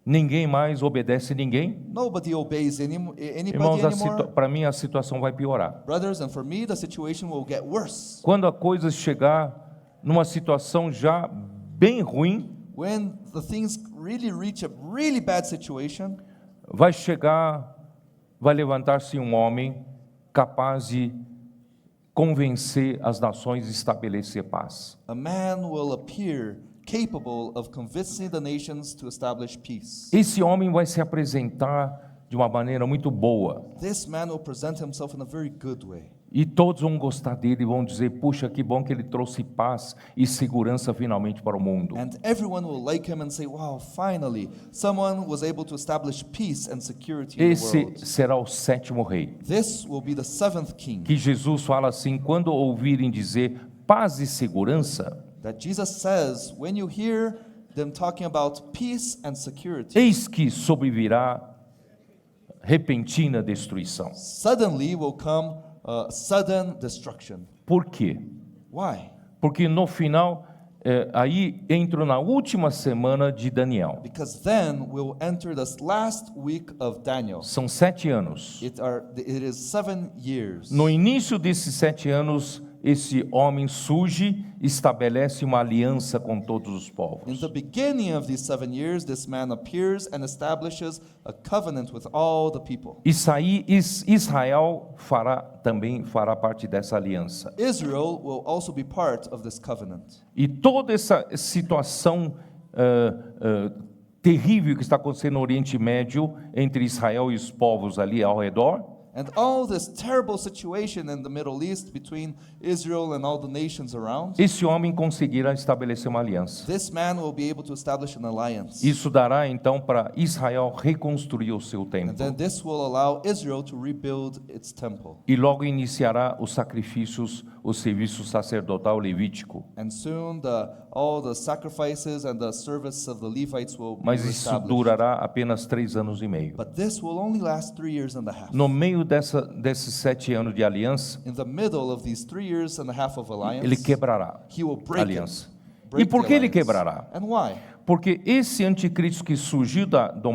Ninguém mais obedece ninguém. Nobody obeys anybody Irmãos, anymore. para mim a situação vai piorar. Brothers, and for me, the situation will get worse. Quando a coisa chegar numa situação já bem ruim, When the things really reach a really bad situation, vai levantar-se um homem capaz de convencer as nações a estabelecer paz. a man will appear capable of convincing the nations to establish peace. Esse homem vai se apresentar de uma maneira muito boa. This man will present himself in a very good way. E todos vão gostar dele e vão dizer: puxa, que bom que ele trouxe paz e segurança finalmente para o mundo. And everyone will like him and say, wow, finally, someone was able to establish peace and security in the Esse world. será o sétimo rei. This will be the seventh king. Que Jesus fala assim: quando ouvirem dizer paz e segurança, That Jesus says, when you hear them talking about peace and security, eis que sobrevirá repentina destruição. suddenly will come sudden destruction. Por quê? Why? Porque no final, aí entro na última semana de Daniel. Because then we'll enter this last week of Daniel. São 7 anos. It is 7 years. No início desses 7 anos, esse homem surge, estabelece uma aliança com todos os In povos. the beginning of these 7 years, this man appears and establishes a covenant with all the people. Israel também fará parte dessa aliança. Israel will also be part of this covenant. E toda essa situação terrível que está acontecendo no Oriente Médio entre Israel e os povos ali ao redor, And all this terrible situation in the Middle East between Israel and all the nations around, esse homem conseguirá estabelecer uma aliança. this man will be able to establish an alliance. Isso dará então para Israel reconstruir o seu And templo. then this will allow Israel to rebuild its temple. E logo iniciará os sacrifícios, o serviço sacerdotal levítico. And soon all the sacrifices and the service of the Levites will be Mas isso established. durará apenas 3 anos e meio. But this will only last 3 years and a half. No meio desses 7 anos de aliança, In the middle of these 3 years and a half of alliance, ele quebrará he will a break aliança. it. E Break por the que ele alliance. quebrará? And why? Porque esse anticristo que surgiu do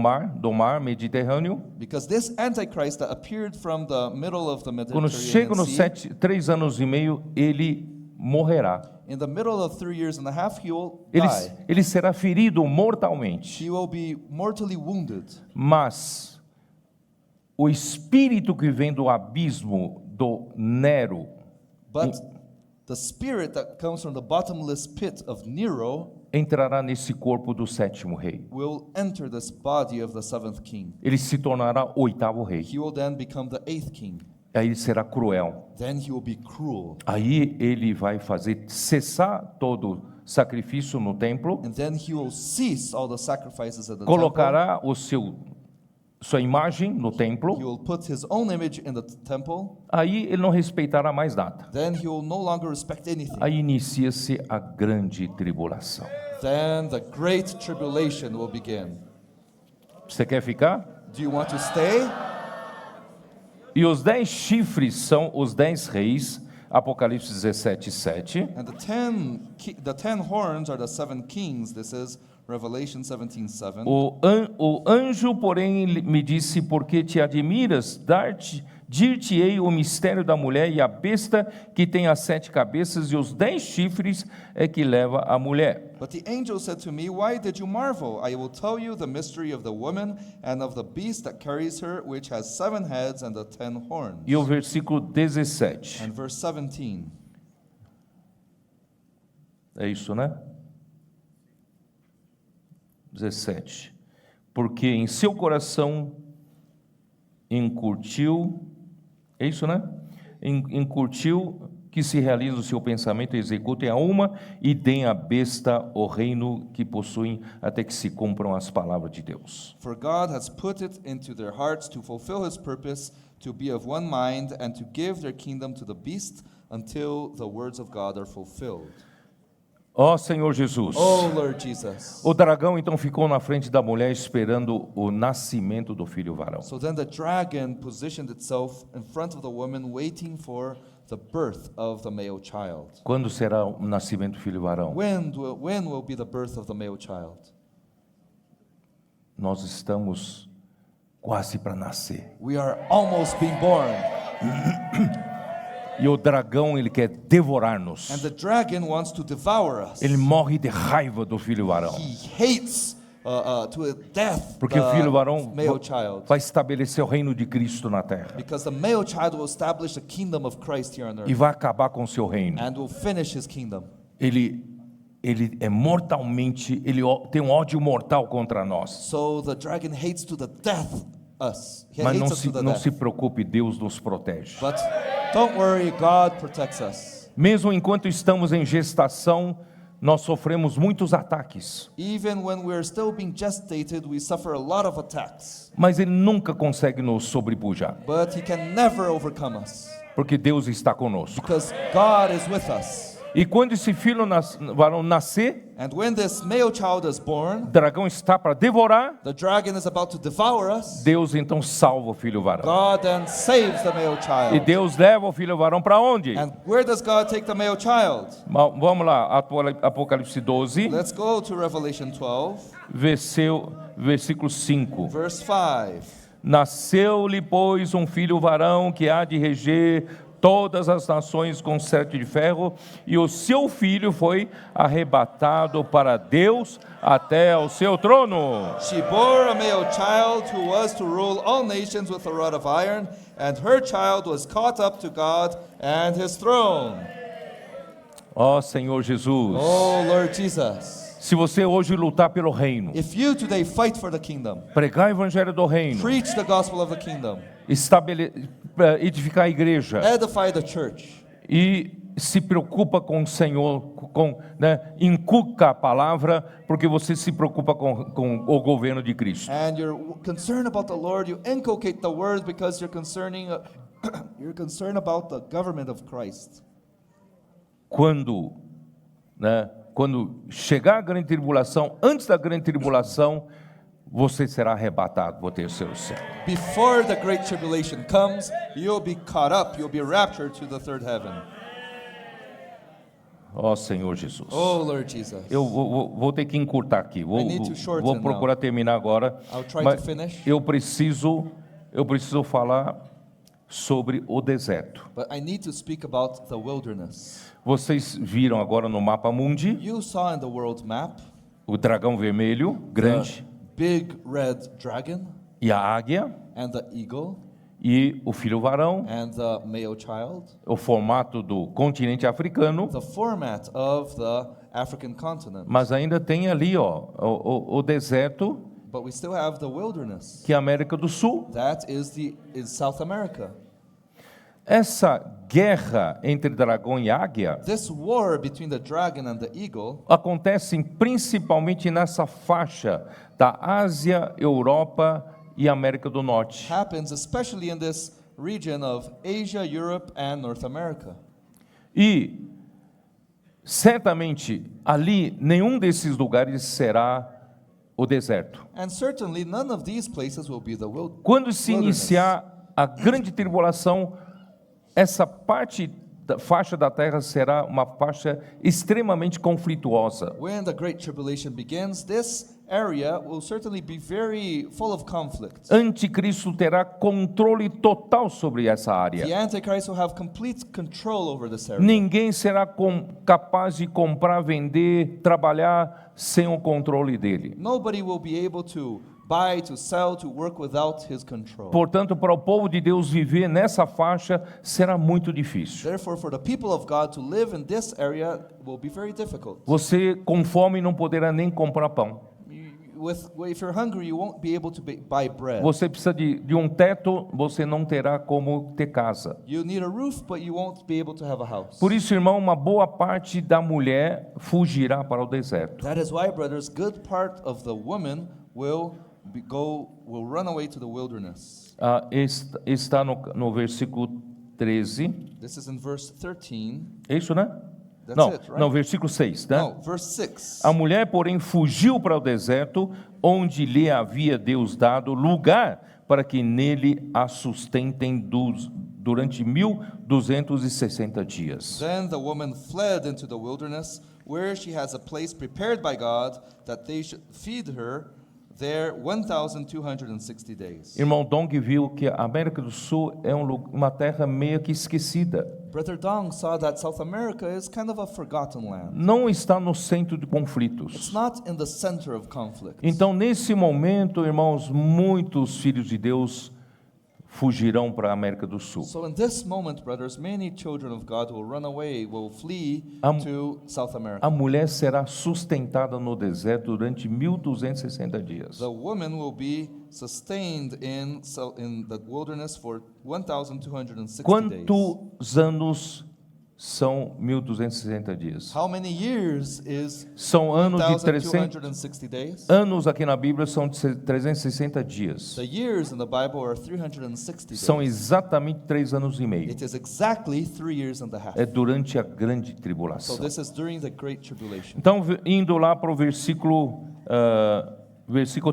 mar Mediterrâneo, Because this Antichrist that appeared from the middle of the quando chega Mediterranean nos Sea, 3 anos e meio, ele morrerá. in the middle of 3 years and a half, he will die. Ele será ferido mortalmente. He will be mortally wounded. Mas o espírito que vem do abismo do Nero, But the spirit that comes from the bottomless pit of Nero entrará nesse corpo do sétimo rei. will enter this body of the seventh king. Ele se tornará o 8º rei. He will then become the eighth king. Aí ele será cruel. Then he will be cruel. Aí ele vai fazer cessar todo sacrifício no templo, And then he will cease all the sacrifices at the temple. colocará sua imagem no He templo. will put his own image in the temple. Aí ele não respeitará mais nada. Then he will no longer respect anything. Aí inicia-se a grande tribulação. Then the great tribulation will begin. Você quer ficar? Do you want to stay? E os 10 chifres são os 10 reis, Apocalipse 17, 7. And the 10 horns are the 7 kings. This is Revelation 17:7. O anjo, porém, me disse, porque te admiras, dir-te-ei o mistério da mulher e a besta que tem as 7 cabeças e os 10 chifres é que leva a mulher. But the angel said to me, Why did you marvel? I will tell you the mystery of the woman and of the beast that carries her, which has 7 heads and the 10 horns. E o versículo 17. And verse 17. É isso, né? 17. Porque em seu coração incurtiu, é isso, né? Incurtiu que se realiza o seu pensamento, executem a uma e deem à besta o reino que possuem até que se cumpram as palavras de Deus. For God has put it into their hearts to fulfill his purpose, to be of one mind, and to give their kingdom to the beast until the words of God are fulfilled. Ó Senhor Jesus. Oh Lord Jesus. O dragão então ficou na frente da mulher esperando o nascimento do filho varão. So then the dragon positioned itself in front of the woman, waiting for the birth of the male child. Quando será o nascimento do filho varão? When will be the birth of the male child? Nós estamos quase para nascer. We are almost being born. E o dragão, ele quer devorar-nos. And the dragon wants to devour us. Ele morre de raiva do filho varão. He hates to death Porque o filho varão the male child. vai estabelecer o reino de Cristo na terra. Because the male child will establish the kingdom of Christ here on earth. E vai acabar com o seu reino. And will finish his kingdom. Ele é mortalmente, ele tem um ódio mortal contra nós. So the dragon hates to the death us. He Mas hates us to the não death. se preocupe, Deus nos protege. But don't worry, God protects us. Mesmo enquanto estamos em gestação, nós sofremos muitos ataques. Even when we're still being gestated, we suffer a lot of attacks. Mas ele nunca consegue nos sobrepujar, But he can never overcome us. porque Deus está conosco. Because God is with us. E quando esse filho varão nascer, And when this male child is born, o dragão está para devorar, the dragon is about to devour us. Deus então salva o filho varão. God then saves the male E child. Deus leva o filho varão para onde? And where does God take the male child? Vamos lá, Apocalipse 12, Let's go to Revelation 12, versículo 5. verse 5. Nasceu-lhe, pois, um filho varão que há de reger todas as nações com cetro de ferro, e o seu filho foi arrebatado para Deus até ao seu trono. She bore a male child who was to rule all nations with a rod of iron, and her child was caught up to God and his throne. Ó Senhor Jesus, Oh Lord Jesus. se você hoje lutar pelo reino, If you today fight for the kingdom, pregar o evangelho do reino, preach the gospel of the kingdom, edificar a igreja edify the church, e se preocupa com o Senhor, inculca a palavra, porque você se preocupa com o governo de Cristo. and you're concerned about the Lord, you inculcate the word because you're concerned about the government of Christ. Quando chegar a grande tribulação, antes da grande tribulação, você será arrebatado para o terceiro céu. Before the great tribulation comes, you'll be caught up, you'll be raptured to the third heaven. Ó Senhor Jesus. Oh Lord Jesus. Eu vou ter que encurtar aqui. I need to shorten Vou procurar terminar agora. I'll try Mas to finish. eu preciso falar sobre o deserto. But I need to speak about the wilderness. Vocês viram agora no mapa mundi You saw in the world map o dragão vermelho, grande, the big red dragon e a águia, and the eagle e o filho varão, and the male child, o formato do continente africano, the format of the African continent. mas ainda tem ali o deserto, But we still have the wilderness. que é a América do Sul. That is South America. Essa guerra entre dragão e águia This war between the dragon and the eagle acontece principalmente nessa faixa da Ásia, Europa e América do Norte. happens especially in this region of Asia, Europe, and North America. E certamente ali nenhum desses lugares será o deserto. And certainly none of these places will be the Quando se wilderness. iniciar a grande tribulação, essa parte da faixa da terra será uma faixa extremamente conflituosa. When the Great Tribulation begins, this area will certainly be very full of conflict. Anticristo terá controle total sobre essa área. The Antichrist will have complete control over this area. Ninguém será capaz de comprar, vender, trabalhar sem o controle dele. Nobody will be able to buy, to sell, to work without his control. Portanto, para o povo de Deus viver nessa faixa será muito difícil. Therefore, for the people of God to live in this area will be very difficult. Você com fome não poderá nem comprar pão. If you're hungry, you won't be able to buy bread. Você precisa de um teto, você não terá como ter casa. You need a roof, but you won't be able to have a house. Por isso, irmão, uma boa parte da mulher fugirá para o deserto. That is why, brothers, good part of the woman will run away to the wilderness. Está no versículo 13. This is in verse 13. É isso, né? That's Não, it, right? não, versículo 6, né? No, verse 6. A mulher, porém, fugiu para o deserto, onde lhe havia Deus dado lugar para que nele a sustentem durante 1260 dias. Then the woman fled into the wilderness, where she has a place prepared by God, that they should feed her there 1,260 days. Irmão Dong viu que a América do Sul é uma terra meio que esquecida. Brother Dong saw that South America is kind of a forgotten land. Não está no centro de It's conflitos. not in the center of conflict. Então, nesse momento, irmãos, muitos filhos de Deus fugirão para a América do Sul. So in this moment, brothers, many children of God will run away, will flee to South America. A mulher será sustentada no deserto durante 1260 dias. The woman will be sustained in the wilderness for 1,260 days. Quantos anos são 1260 dias? How many years is São anos de 300. 1,260 days? Anos aqui na Bíblia são de 360 dias. The years in the Bible are 360 São days. exatamente 3 anos e meio. It is exactly 3 years and a half. É durante a grande So tribulação. this is during the Great Tribulation. Então, indo lá para o versículo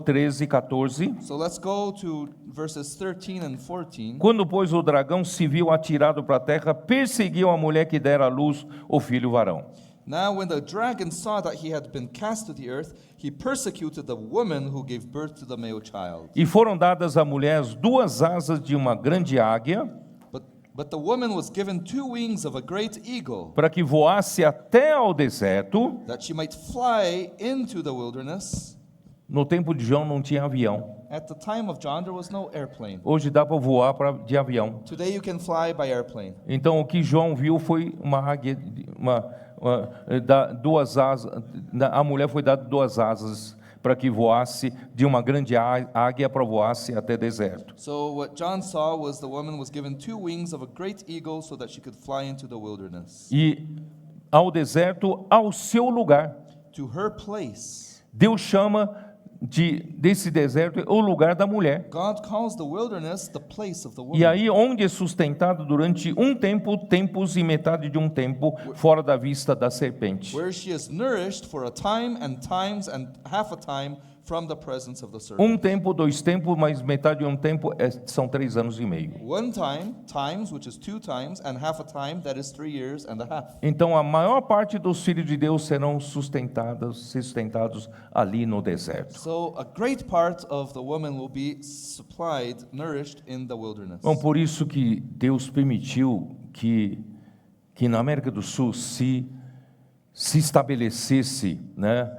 13 e 14. So let's go to verses 13 and 14. Quando, pois, o dragão se viu atirado para a terra, perseguiu a mulher que dera à luz o filho varão. Now when the dragon saw that he had been cast to the earth, he persecuted the woman who gave birth to the male child. E foram dadas à mulher as 2 asas de uma grande águia, But the woman was given 2 wings of a great eagle, para que voasse até ao deserto. that she might fly into the wilderness. No tempo de João não tinha avião. At the time of John, there was no airplane. Hoje dá para voar de avião. Today you can fly by airplane. Então o que João viu foi uma águia, 2 asas. A mulher foi dada 2 asas para que voasse de uma grande águia para voasse até deserto. So what John saw was the woman was given 2 wings of a great eagle so that she could fly into the wilderness. E ao deserto, ao seu lugar. To her place. Deus chama desse deserto o lugar da mulher. God calls the wilderness the place of the woman. E aí, onde é sustentado durante um tempo, tempos e metade de um tempo, fora da vista da serpente. Where she is nourished for a time and times and half a time from the presence of the serpent. Um tempo, 2 tempos, mas metade de um tempo são 3 anos e meio. One time, times, which is 2 times, and half a time, that is 3 years and a half. Então, a maior parte dos filhos de Deus serão sustentados ali no deserto. So a great part of the woman will be supplied, nourished in the wilderness. Bom, por isso que Deus permitiu que na América do Sul se estabelecesse, né,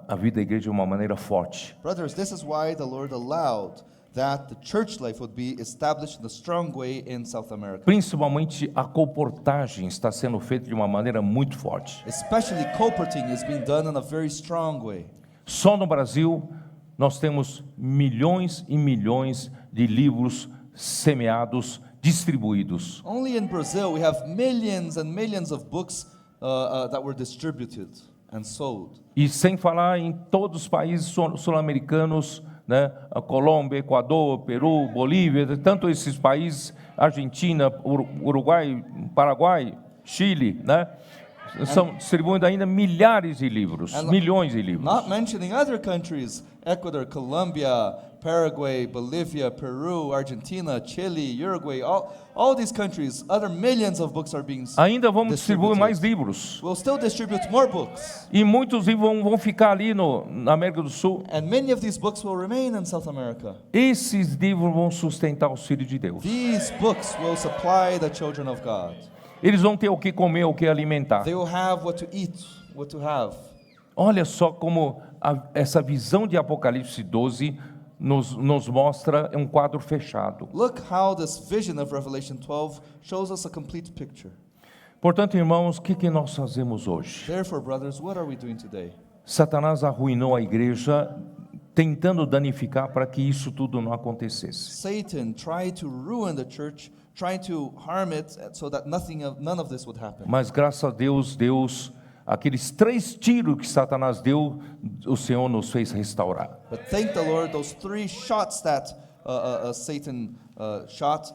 a vida da igreja de uma maneira forte. Brothers, this is why the Lord allowed that the church life would be established in a strong way in South America. Principalmente a colportagem está sendo feita de uma maneira muito forte. Especially colporting is being done in a very strong way. Só no Brasil nós temos milhões e milhões de livros semeados distribuídos. Only in Brazil we have millions and millions of books that were distributed and sold. E sem falar em todos os países sul-americanos, né? A Colômbia, Equador, Peru, Bolívia, tanto esses países, Argentina, Uruguai, Paraguai, Chile, né? São distribuindo ainda milhares de livros, milhões de livros. Not mentioning other countries, Ecuador, Colombia, Paraguay, Bolivia, Peru, Argentina, Chile, Uruguay, all these countries, other millions of books are being Ainda vamos distribuir distributed. mais livros. We'll still distribute more books. E muitos livros vão ficar ali na América do Sul. And many of these books will remain in South America. Esses livros vão sustentar os filhos de Deus. These books will supply the children of God. Eles vão ter o que comer, o que alimentar. They will have what to eat, what to have. Olha só como essa visão de Apocalipse 12 nos mostra um quadro fechado. Look how this vision of Revelation 12 shows us a complete picture. Portanto, irmãos, o que nós fazemos hoje? Therefore, brothers, what are we doing today? Satanás arruinou a igreja tentando danificar para que isso tudo não acontecesse. Satan tried to ruin the church, trying to harm it so that none of this would happen. Mas graças a Deus, aqueles 3 tiros que Satanás deu, o Senhor nos fez restaurar. But thank the Lord, those 3 shots that Satan shot,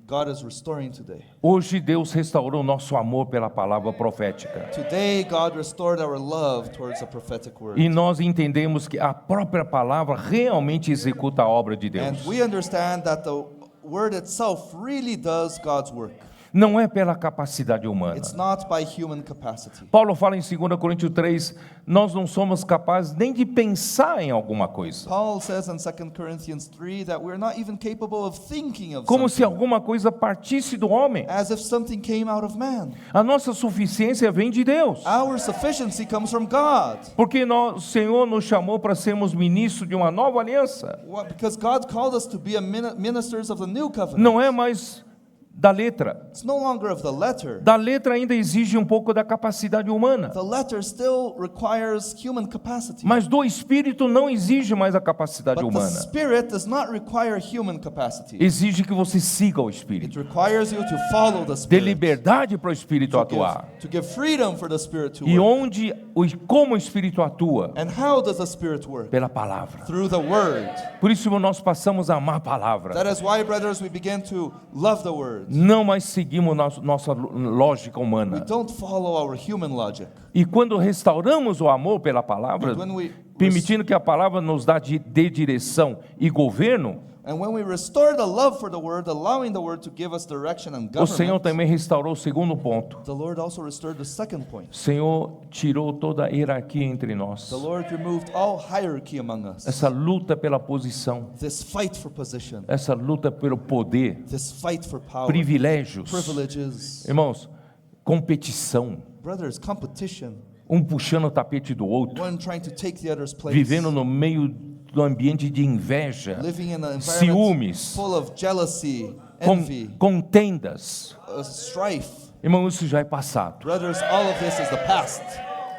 God is restoring today. Hoje Deus restaurou nosso amor pela palavra profética. Today, God restored our love towards the prophetic word. E nós entendemos que a própria palavra realmente executa a obra de And Deus. we understand that the word itself really does God's work. Não é pela capacidade humana. It's not by human capacity. Paulo fala em 2 Coríntios 3, nós não somos capazes nem de pensar em alguma coisa. Paul says in 2 Corinthians 3 that we're not even capable of thinking of Como se something, alguma coisa partisse do homem. as if something came out of man. A nossa suficiência vem de Deus. Our sufficiency comes from God. Porque o Senhor nos chamou para sermos ministros de uma nova aliança. Because God called us to be ministers of the new covenant. Não é mais da letra. It's no longer of the letter. Da letra ainda exige um pouco da capacidade humana. The letter still requires human capacity. Mas do Espírito não exige mais a capacidade But the humana. Spirit does not require human capacity. Exige que você siga o It Espírito. requires you to follow the Dê Spirit. liberdade para o Espírito atuar. To give freedom for the Spirit to E work. como o Espírito atua? And how does the Spirit work? Pela palavra. Through the Word. Por isso nós passamos a amar a palavra. That is why, brothers, we begin to love the Word. Não mais seguimos nossa lógica We humana. don't follow our human logic. E quando restauramos o amor pela palavra, And when we permitindo que a palavra nos dê direção e governo, And when we restore the love for the Word, allowing the Word to give us direction and o Senhor government, também restaurou o segundo ponto. the Lord also restored the second point. O Senhor tirou toda a hierarquia entre nós. The Lord removed all hierarchy among us. Essa luta pela posição, This fight for position, essa luta pelo poder, this fight for power, privilégios. privileges. Irmãos, competição, Brothers, competition, um puxando o tapete do outro, one trying to take the other's place, vivendo no meio do ambiente de inveja, living in an environment ciúmes, full of jealousy, envy, contendas. Strife. Irmão, isso já é passado. Brothers, all of this is the past.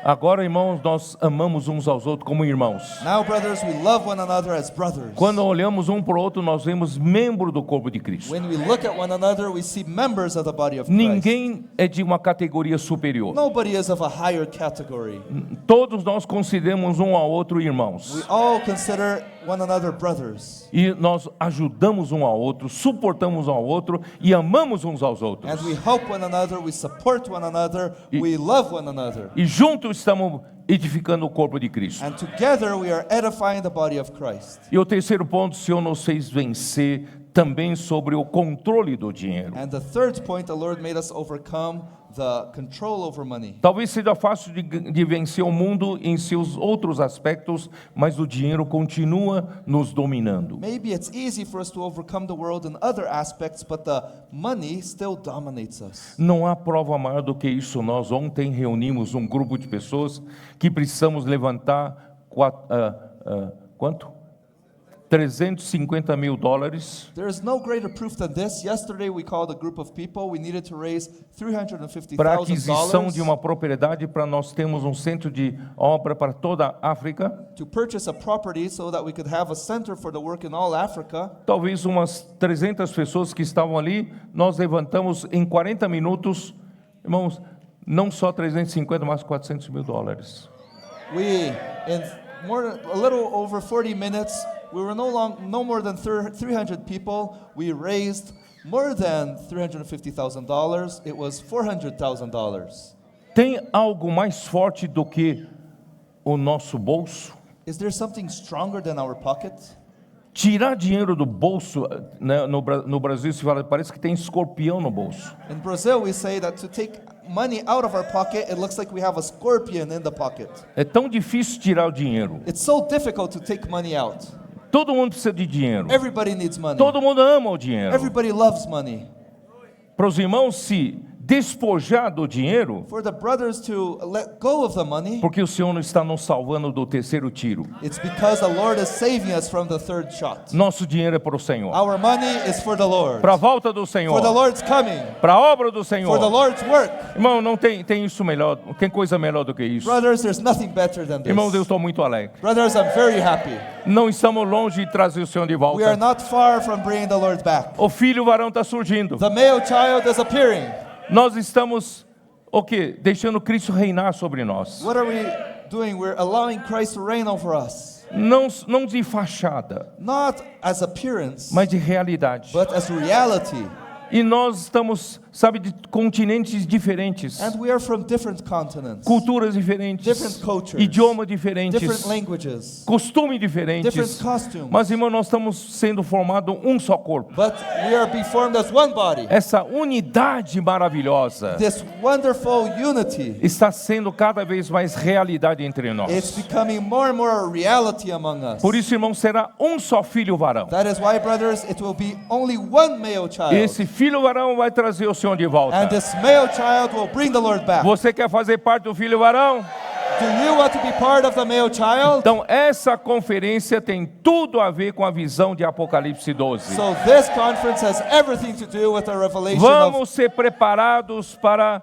Agora, irmãos, nós amamos uns aos outros como irmãos. Now, brothers, we love one another as brothers. Quando olhamos um para o outro, nós vemos membro do corpo de Cristo. When we look at one another, we see members of the body of Christ. Ninguém é de uma categoria superior. Nobody is of a higher category. Todos nós consideramos um ao outro irmãos. We all consider one another brothers. E nós ajudamos um ao outro, suportamos um ao outro e amamos uns aos outros. And we help one another, we support one another, we love one another. E juntos estamos edificando o corpo de Cristo. And together we are edifying the body of Christ. E o terceiro ponto, o Senhor nos fez vencer também sobre o controle do dinheiro. And the third point, the Lord made us overcome the control over money. Talvez seja fácil de vencer o mundo em seus outros aspectos, mas o dinheiro continua nos dominando. Maybe it's easy for us to overcome the world in other aspects, but the money still dominates us. Não há prova maior do que isso. Nós ontem reunimos um grupo de pessoas que precisamos levantar quanto? $350 mil. There is no greater proof than this. Yesterday we called a group of people. We needed to raise para a aquisição de $350,000 uma propriedade para nós termos um centro de obra para toda a África. to purchase a property so that we could have a center for the work in all Africa. Talvez umas 300 pessoas que estavam ali, nós levantamos em 40 minutos, irmãos, não só 350, mas $400 mil. We, in a little over 40 minutes, we were no more than 300 people. We raised more than $350,000. It was $400,000. Tem algo mais forte do que o nosso bolso? Is there something stronger than our pocket? Tirar dinheiro do bolso, né, no Brasil se fala, parece que tem escorpião no bolso. In Brazil, we say that to take money out of our pocket, it looks like we have a scorpion in the pocket. É tão difícil tirar o dinheiro. It's so difficult to take money out. Todo mundo precisa de dinheiro. Everybody needs money. Todo mundo ama o dinheiro. Everybody loves money. Para os irmãos se despojar do dinheiro, For the brothers to let go of the money, porque o Senhor não está nos salvando do terceiro tiro. it's because the Lord is saving us from the third shot. Nosso dinheiro é para o Senhor. Our money is for the Lord. Para a volta do For the Senhor. Lord's coming. Para a obra do For the Senhor. Lord's work. Irmão, não tem isso melhor, tem coisa melhor do que isso. Brothers, there's nothing better than this. Irmãos, eu estou muito alegre. Brothers, I'm very happy. Não estamos longe de trazer o Senhor de We are volta. not far from bringing the Lord back. O filho varão está surgindo. The male child is appearing. Nós estamos, o quê? Deixando Cristo reinar sobre nós. What are we doing? We're allowing Christ to reign over us. Não de fachada, Not as appearance, mas de realidade. but as reality. E nós estamos, sabe, de continentes diferentes, And we are from different continents, culturas diferentes, different cultures, idiomas diferentes, different languages, costumes different diferentes. costumes. Mas, irmão, nós estamos sendo formados um só corpo. But we are being formed as one body. Essa unidade maravilhosa This wonderful unity, está sendo cada vez mais realidade entre nós. it's becoming more and more a reality among us. Por isso, irmão, será um só filho varão. That is why, brothers, it will be only one male child. Esse filho varão vai trazer o Senhor de volta. And this male child will bring the Lord back. Você quer fazer parte do filho varão? Do you want to be part of the male child? Então, essa conferência tem tudo a ver com a visão de Apocalipse 12. So this conference has everything to do with the revelation Vamos ser preparados para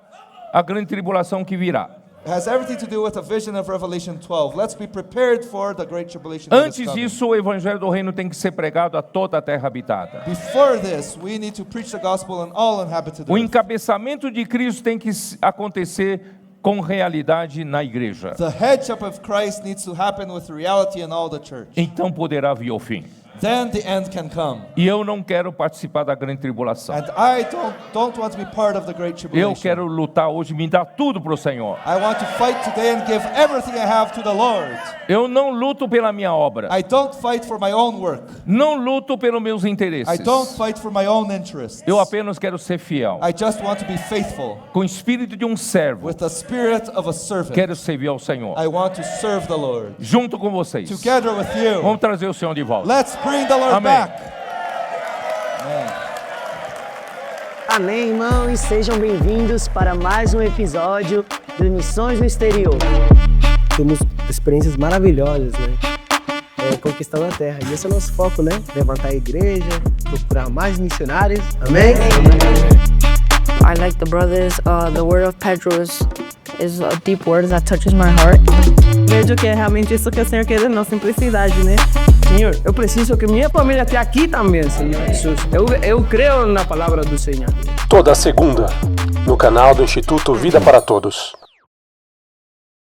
a grande tribulação que virá. has everything to do with the vision of Revelation 12. Let's be prepared for the great tribulation that is Antes coming. disso, o evangelho do reino tem que ser pregado a toda a terra habitada. Before this, we need to preach the gospel in all inhabited O earth. encabeçamento de Cristo tem que acontecer com realidade na igreja. The headship of Christ needs to happen with reality in all the church. Então poderá vir o fim. Then the end can come. E eu não quero participar da grande tribulação. And I don't want to be part of the great Eu tribulation. quero lutar hoje, me dar tudo para o Senhor. I want to fight today and give everything I have to the Lord. Eu não luto pela minha obra. I don't fight for my own work. Não luto pelos meus interesses. I don't fight for my own interests. Eu apenas quero ser fiel. I just want to be faithful Com o espírito de um servo, with the spirit of a servant. quero servir ao Senhor. I want to serve the Lord. Junto com vocês. Together with you. Vamos trazer o Senhor de volta. Let's bring the Lord Amém. back. Amém, irmãos, e sejam bem-vindos para mais um episódio do Missões no Exterior. Temos experiências maravilhosas, né? Conquistando a terra. E esse é o nosso foco, né? Levantar a igreja, procurar mais missionários. Amém? I like the brothers. The word of Pedro is a deep word that touches my heart. Vejo que é realmente isso que o Senhor quer da nossa simplicidade, né? Senhor, eu preciso que minha família esteja aqui também, Senhor Jesus. Eu creio na palavra do Senhor. Toda segunda, no canal do Instituto Vida para Todos.